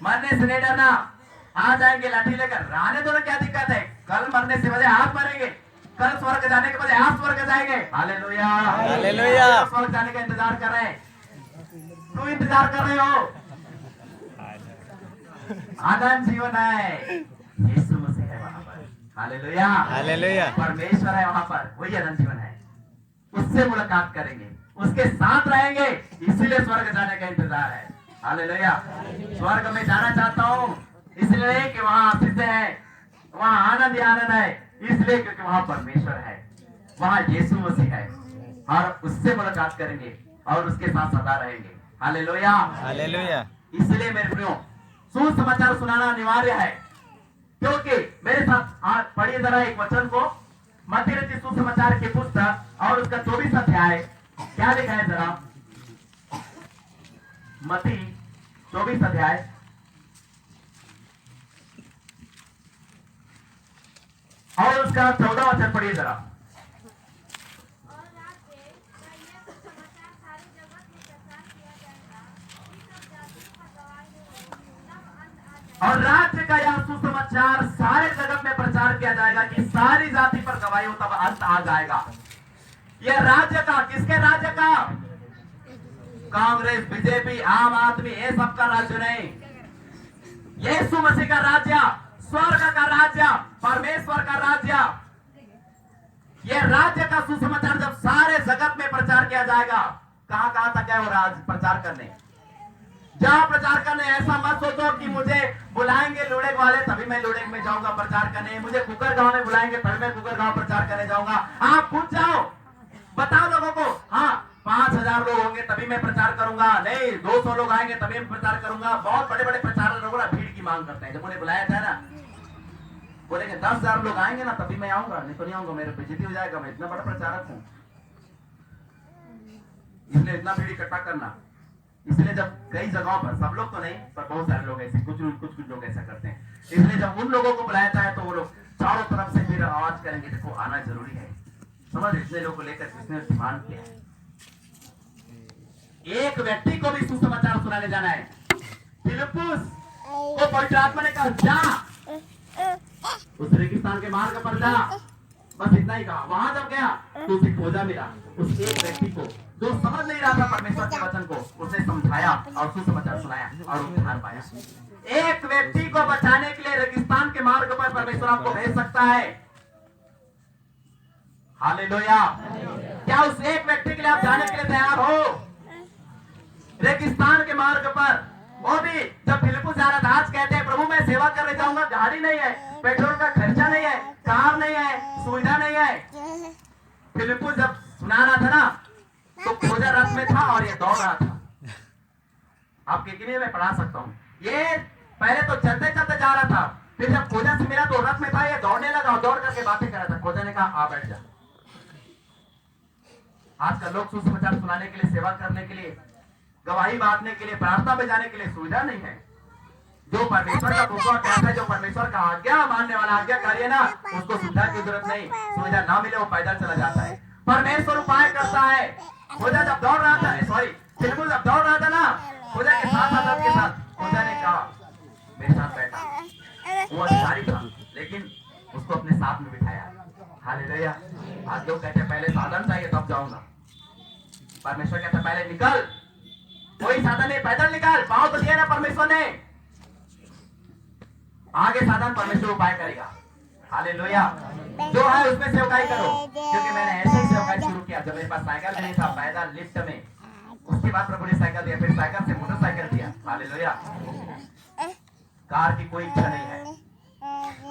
मरने से नहीं डरना। आ जाएंगे लाठी लेकर, रहने दो ना, क्या दिक्कत है? कल मरने से बजाय आज मरेंगे, कल स्वर्ग जाने के बजाय आज स्वर्ग जाएंगे। हालेलुया। हालेलुया। स्वर्ग जाने का इंतजार कर रहे हैं, तू इंतजार कर रहे हो। आनंद जीवन है, यीशु मसीह है वहां पर। हालेलुया। हालेलुया। परमेश्वर है वहां पर, वही आनंद जीवन है। उससे मुलाकात करेंगे, उसके साथ रहेंगे, इसीलिए स्वर्ग जाने का इंतजार है। हालेलुया। स्वर्ग में जाना चाहता हूँ, इसलिए कि वहां आशीषें है, वहां आनंद ही आनंद है, इसलिए क्योंकि वहां परमेश्वर है, वहां यीशु मसीह है, और उससे मुलाकात करेंगे और उसके साथ सदा रहेंगे। हालेलुया। हालेलुया। इसलिए मेरे प्रियो, सुसमाचार सुनाना अनिवार्य है। क्योंकि मेरे साथ आज पढ़िए जरा एक वचन को, मत्ती रचित सुसमाचार की पुस्तक और उसका 24 अध्याय, क्या लिखा है जरा? मत्ती 24 अध्याय और उसका 14 वचन पढ़िए जरा। और रात से यह सुसमाचार सारी जगत में प्रचार किया जाएगा कि सब जातियों का गवाही हो, तब अंत आ जाएगा। और राज्य का यह सुसमाचार सारे जगत में प्रचार किया जाएगा कि सारी जाति पर गवाही हो, तब अंत आ जाएगा। यह राज्य का, किसके राज्य का? कांग्रेस, बीजेपी, आम आदमी, ये सबका राज्य नहीं, यीशु मसीह का राज्य, स्वर्ग का राज्य, परमेश्वर का राज्य। यह राज्य का सुसमाचार जब सारे जगत में प्रचार किया जाएगा, कहां कहां तक है वो राज्य प्रचार करने? जहां प्रचार करने, ऐसा मत सोचो कि मुझे बुलाएंगे लुड़ेग वाले तभी मैं लुड़ेग में जाऊंगा प्रचार करने, मुझे कुकर गांव में बुलाएंगे तभी मैं कुकर गांव प्रचार करने जाऊंगा। आप पूछ जाओ, बताओ लोगों को, हाँ 5000 लोग होंगे तभी मैं प्रचार करूंगा, नहीं 200 लोग आएंगे तभी मैं प्रचार करूंगा। बहुत बड़े बड़े प्रचारक लोग ना भीड़ की मांग करते हैं। जब उन्हें बुलाया था ना, बोलेंगे 10,000 लोग आएंगे ना तभी मैं आऊंगा, नहीं तो नहीं आऊंगा, मेरे बेइज्जती हो जाएगा, मैं इतना बड़ा प्रचारक हूं। इसलिए इतना भीड़ इकट्ठा करना। इसलिए जब कई जगहों पर, सब लोग तो नहीं पर बहुत सारे लोग ऐसे, कुछ लोग ऐसा करते हैं। इसलिए जब उन लोगों को बुलाया जाए तो वो लोग चारों तरफ से फिर आवाज करेंगे, देखो आना जरूरी है। समझ, इतने लोगों को लेकर किसने डिमांड किया है? एक व्यक्ति को भी सुसमाचार सुनाने जाना है। फिलिप्पुस को पवित्र आत्मा ने कहा जा, उस रेगिस्तान के मार्ग पर जा, बस इतना ही कहा। वहां जब गया तो उसे खोजा मिला, उस एक व्यक्ति को जो समझ नहीं रहा था परमेश्वर के वचन को, उसने समझाया और सुसमाचार सुनाया और उद्धार पाया। एक व्यक्ति को बचाने के लिए रेगिस्तान के मार्ग पर परमेश्वर आपको भेज सकता है। हालेलुया। क्या उस एक व्यक्ति के लिए आप जाने के लिए तैयार हो? रेगिस्तान के मार्ग पर, वो भी जब फिलिप्पुस जा रहा था, आज कहते हैं प्रभु मैं सेवा करने जाऊंगा, गाड़ी नहीं है, पेट्रोल का खर्चा नहीं है, कार नहीं है, सुविधा नहीं है। फिलिप्पुस जब सुना रहा था ना, तो खोजा रथ में था और ये दौड़ रहा था। आपके लिए मैं पढ़ा सकता हूँ। ये पहले तो चलते चलते जा रहा था, फिर जब खोजा से मिला तो रथ में था, ये दौड़ने लगा और दौड़ करके बातें कर रहा था। खोजा ने कहा आ बैठ जा। आजकल लोग सुसमाचार सुनाने के लिए, सेवा करने के लिए, गवाही बांटने के लिए, प्रार्थना में जाने के लिए सुविधा नहीं है। जो परमेश्वर का भूखा प्यासा है, जो परमेश्वर का आज्ञा मानने वाला आज्ञाकारी है ना, उसको सुविधा की जरूरत नहीं। सुविधा ना मिले वो पैदल चला जाता है। परमेश्वर उपाय करता है। खोजा जब दौड़ रहा था, सॉरी फिलिप्पुस जब दौड़ रहा था ना, खोजा के साथ आदत के साथ खोजा ने कहा मेरे साथ बैठा। वो अधिकारी था लेकिन उसको अपने साथ में बिठाया। हालेलुया। आज लोग कहते हैं पहले साधन चाहिए तब जाऊंगा। परमेश्वर कहता है पहले निकल, कोई साधन नहीं, पैदल निकल, पांव तो दिया ना परमेश्वर ने, आगे साधन परमेश्वर उपाय करेगा। हालेलुया। जो है उसमें सेवकाई करो, क्योंकि मैंने ऐसे ही सेवकाई शुरू किया। जब मेरे पास साइकिल नहीं था, पैदल लिफ्ट में, उसके बाद प्रभु ने साइकिल दिया, फिर साइकिल से मोटरसाइकिल दिया। हालेलुया। कार की कोई इच्छा नहीं है,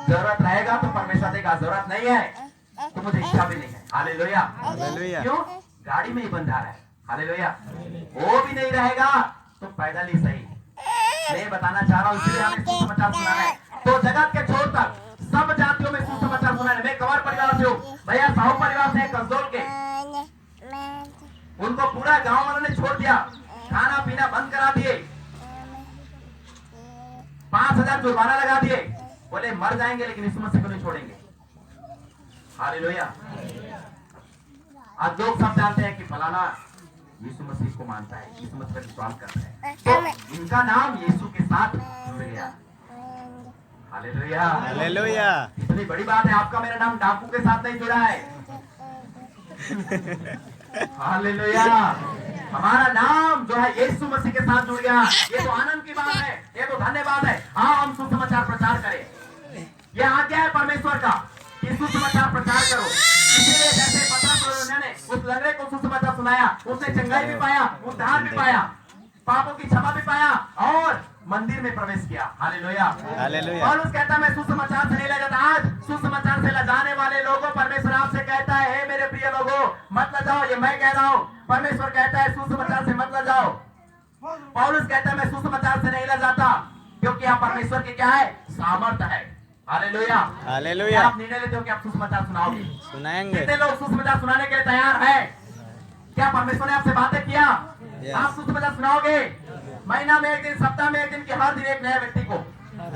जरूरत रहेगा तो परमेश्वर देगा, जरूरत नहीं है तो मुझे इच्छा भी नहीं है। हालेलुया। हालेलुया। क्यों? गाड़ी में ही बंधा है। हालेलुया। वो भी नहीं रहेगा तो पैदल ही सही। मैं बताना चाह रहा हूँ, इसलिए हमें सुसमाचार सुनाना है। तो जगत के छोर तक सब जातियों में सुसमाचार सुनाना है। मैं कंवर परिवार से हूँ, भैया साहू परिवार से, कसदोल के। उनको पूरा गांव वालों ने छोड़ दिया, खाना पीना बंद करा दिए, 5,000 जुर्माना लगा दिए, बोले मर जाएंगे लेकिन इस मसीह को नहीं छोड़ेंगे। हालेलुया। आज लोग सब जानते हैं कि फलाना यीशु मसीह को मानता है, यीशु मसीह पर विश्वास करता है, तो इनका नाम यीशु के साथ जुड़ गया। हालेलुया। हालेलुया। इतनी बड़ी बात है, आपका मेरा नाम डाकू के साथ नहीं जुड़ा है। हालेलुया। हमारा नाम जो है यीशु मसीह के साथ जुड़ गया। ये तो आनंद की बात है, ये तो धन्यवाद है। हाँ, हम सुसमाचार प्रचार करें, ये आज्ञा है परमेश्वर का कि सुसमाचार प्रचार करो। इसीलिए जैसे पतरस ने उस लंगड़े को सुसमाचार सुनाया, उसने चंगाई भी पाया, उद्धार भी पाया, पापों की क्षमा भी पाया और मंदिर में प्रवेश किया। हालेलुया। हालेलुया। और उस कहता है मैं सुसमाचार से नहीं ले जाता। आज सुसमाचार से लजाने वाले लोगों, परमेश्वर आपसे कहता है हे मेरे प्रिय लोगों मत लजाओ। ये मैं कह रहा हूँ, परमेश्वर कहता है सुसमाचार से मत लजाओ। पौलुस कहता है मैं सुसमाचार से नहीं लजाता, क्योंकि आप परमेश्वर के क्या है, सामर्थ है। हालेलुया। हालेलुया। आप निर्णय लेते हो कि आप सुसमाचार सुनाओगे। सुनाएंगे। कितने लोग सुसमाचार सुनाने के लिए तैयार है? क्या परमेश्वर ने आपसे बातें किया? आप सुसमाचार सुनाओगे? महीना में एक दिन, सप्ताह में एक दिन, की हर दिन एक नए व्यक्ति को?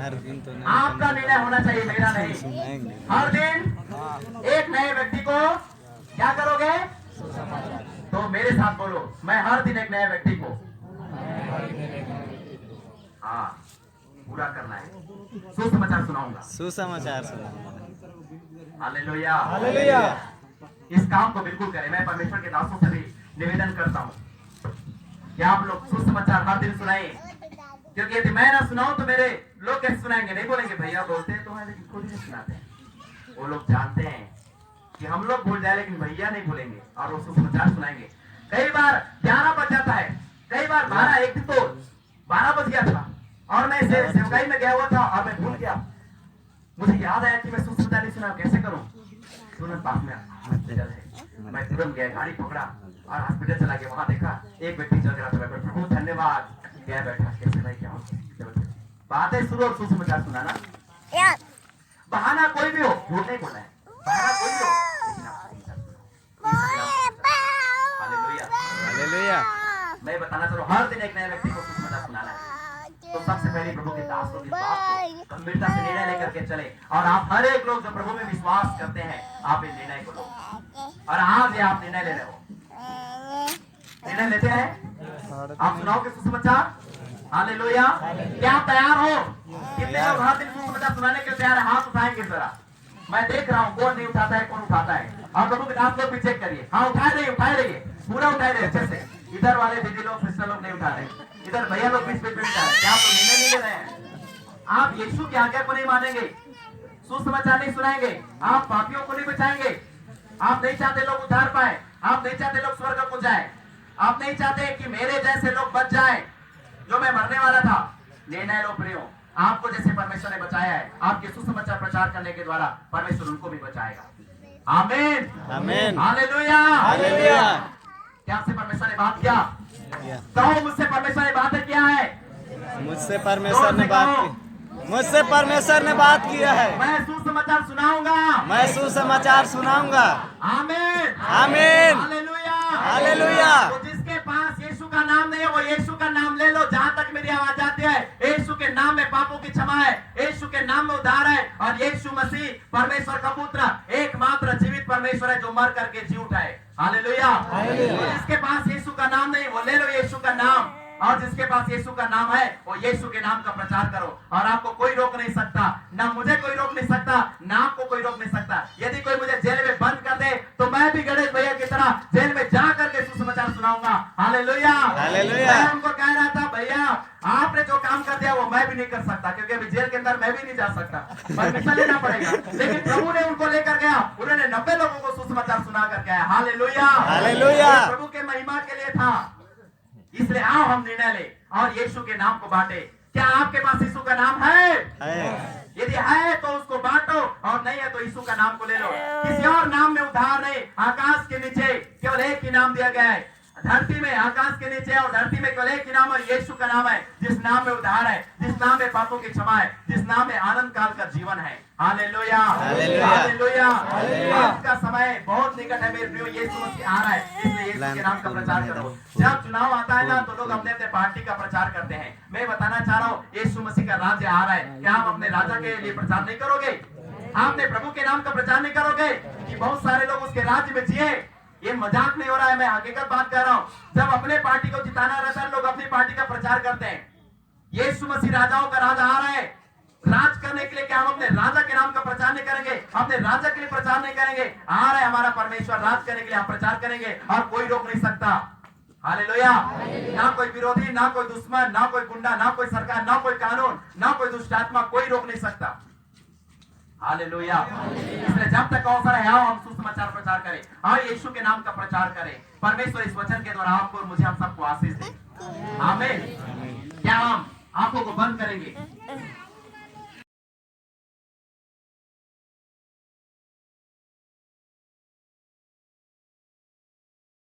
हर दिन तो नहीं, आपका निर्णय होना चाहिए, मेरा नहीं। सुनाएंगे। हर दिन एक नए व्यक्ति को क्या करोगे? तो मेरे साथ बोलो, मैं हर दिन एक नए व्यक्ति को, हाँ, पूरा करना है। सुसमाचार सुनाऊंगा। सुसमाचार सुनाएंगे। हालेलुया। हालेलुया। इस काम को बिल्कुल करें। मैं परमेश्वर के दासों से भी निवेदन करता हूँ कि आप लोग सुसमाचार हर दिन सुनाइए, क्योंकि यदि मैं ना सुनाऊं तो मेरे लोग कैसे सुनाएंगे? नहीं बोलेंगे भैया बोलते हैं तो है लेकिन खुद ही नहीं सुनाते हैं। वो लोग जानते हैं कि हम लोग भूल जाए लेकिन भैया नहीं भूलेंगे और वो सुसमाचार सुनाएंगे। कई बार 11 बज जाता है, कई बार 12, एक दिन तो 12 बज गया था और मैं सेवकाई में गया हुआ था और मैं भूल गया। मुझे याद आया कि मैं सुसमाचार नहीं सुना, कैसे करूं? तुरंत पास में हॉस्पिटल है, मैं तुरंत गया, गाड़ी पकड़ा और हॉस्पिटल चला गया। वहां देखा एक व्यक्ति चल रहा था, प्रभु धन्यवाद, क्या बैठा, कैसे भाई, क्या बातें शुरू और सुसमाचार सुनाना। बहाना कोई भी हो, झूठ नहीं बोलना है, बहाना कोई भी हो, लेकिन आप सही बात सुनाओ। हालेलुया। हालेलुया। मैं बताना चाह रहा हूँ, हर दिन एक नए व्यक्ति को सुसमाचार सुनाना है। तो सबसे पहले प्रभु के दास लोग इस बात को गंभीरता से निर्णय लेकर के चले, और आप हर एक लोग जो प्रभु में विश्वास करते हैं, आप इस निर्णय को लो। और आज ये आप निर्णय ले रहे हो, निर्णय लेते हैं, आप सुनाओगे सुसमाचार। हालेलुया। क्या आप तैयार हो? कितने लोग हर दिन सुसमाचार सुनाने के लिए तैयार है? हाथ उठाएंगे जरा, मैं देख रहा हूँ कौन नहीं उठाता है, कौन उठाता है। और प्रभु के दास लोग भी चेक करिए, हाँ उठाए रहिए, पूरा उठाए रहिए अच्छे से। इधर वाले दीदी लोग, सिस्टर लोग नहीं उठा रहे, इधर भैया लोग बीच बीच में उठा रहे। क्या आप निर्णय नहीं ले रहे हैं? आप यीशु की आज्ञा को नहीं मानेंगे, सुसमाचार नहीं सुनाएंगे, आप पापियों को नहीं बचाएंगे। आप नहीं चाहते लोग उद्धार पाए, आप नहीं चाहते लोग स्वर्ग को जाए, आप नहीं चाहते कि मेरे जैसे लोग बच जाए, जो मैं मरने वाला था। निर्णय लो प्रियो, आपको जैसे परमेश्वर ने बचाया है, आपके सुसमाचार प्रचार करने के द्वारा परमेश्वर उनको भी बचाएगा। आमीन। आमीन। हालेलुया। हालेलुया। क्या आपसे परमेश्वर ने बात किया? किया। कहो मुझसे परमेश्वर ने बात किया है। मुझसे परमेश्वर ने बात की, मुझसे परमेश्वर ने बात किया है। मैं सुसमाचार सुनाऊंगा, मैं सुसमाचार सुनाऊंगा। आमीन। आमीन। हालेलुया। हालेलुया। तो जिसके पास यीशु का नाम नहीं है, वो यीशु का नाम ले लो। जहां तक मेरी आवाज आती है, यीशु के नाम में पापों की क्षमा है, यीशु के नाम में उद्धार है, और यीशु मसीह परमेश्वर का पुत्र, एकमात्र जीवित परमेश्वर है जो मर करके जी उठा है। हालेलुया। जिसके पास यीशु का नाम नहीं, वो ले लो यीशु का नाम। और जिसके पास यीशु का नाम है वो यीशु के नाम का प्रचार करो और आपको कोई रोक नहीं सकता, ना मुझे कोई रोक नहीं सकता, ना आपको कोई रोक नहीं सकता। यदि कोई मुझे जेल में बंद कर दे तो मैं भी गणेश भैया की तरह जेल में जा करके सुसमाचार सुनाऊंगा। हालेलुया। हालेलुया। मैं उनको कह रहा था भैया आपने जो काम कर दिया वो मैं भी नहीं कर सकता, क्योंकि अभी जेल के अंदर मैं भी नहीं जा सकता, परमिशन लेना पड़ेगा। लेकिन प्रभु ने उनको लेकर गया, उन्होंने 90 लोगों को सुसमाचार सुना करके आया। हालेलुया। हालेलुया। ये प्रभु के महिमा के लिए था। इसलिए आओ हम निर्णय ले और यीशु के नाम को बांटे। क्या आपके पास यीशु का नाम है? यदि है तो उसको बांटो और नहीं है तो यीशु का नाम को ले लो। किसी और नाम में उद्धार नहीं। आकाश के नीचे केवल एक ही नाम दिया गया है, धरती में आकाश के नीचे और धरती में केवल एक ही नाम है, यीशु का नाम है, जिस नाम में उद्धार है, जिस नाम में पापों की क्षमा है, जिस नाम में आनंद काल का जीवन है। हालेलुया। हालेलुया। हालेलुया। आज का समय बहुत निकट है मेरे प्रियो, यीशु मसीह आ रहा है, इसलिए यीशु के नाम का प्रचार करो। जब चुनाव आता है ना तो लोग अपने अपने पार्टी का प्रचार करते हैं। मैं बताना चाह रहा हूँ यीशु मसीह का राज्य आ रहा है। क्या आप अपने राजा के लिए प्रचार नहीं करोगे? आपने प्रभु के नाम का प्रचार नहीं करोगे कि बहुत सारे लोग उसके राज्य में जिए? ये मजाक नहीं हो रहा है, मैं हकीकत बात कर रहा हूँ। जब अपने पार्टी को जिताना रहता है लोग अपनी पार्टी का प्रचार करते हैं। यीशु मसीह राजाओं का राजा आ रहा है, राज करने के लिए। क्या हम अपने राजा के नाम का प्रचार नहीं करेंगे? अपने राजा के लिए प्रचार नहीं करेंगे? आ रहा है हमारा परमेश्वर, राज करने के लिए हम प्रचार करेंगे और कोई रोक नहीं सकता। हालेलुया। ना कोई विरोधी, ना कोई दुश्मन, ना कोई गुंडा, ना कोई सरकार, ना कोई कानून, ना कोई दुष्ट आत्मा, कोई रोक नहीं सकता। हालेलुया। इसलिए जब तक अवसर है आओ हम सुसमाचार प्रचार करें, आओ यीशु के नाम का प्रचार करें। परमेश्वर इस वचन के द्वारा आपको और मुझे, हम सबको आशीष दे। आमीन। क्या हम आंखों को बंद करेंगे?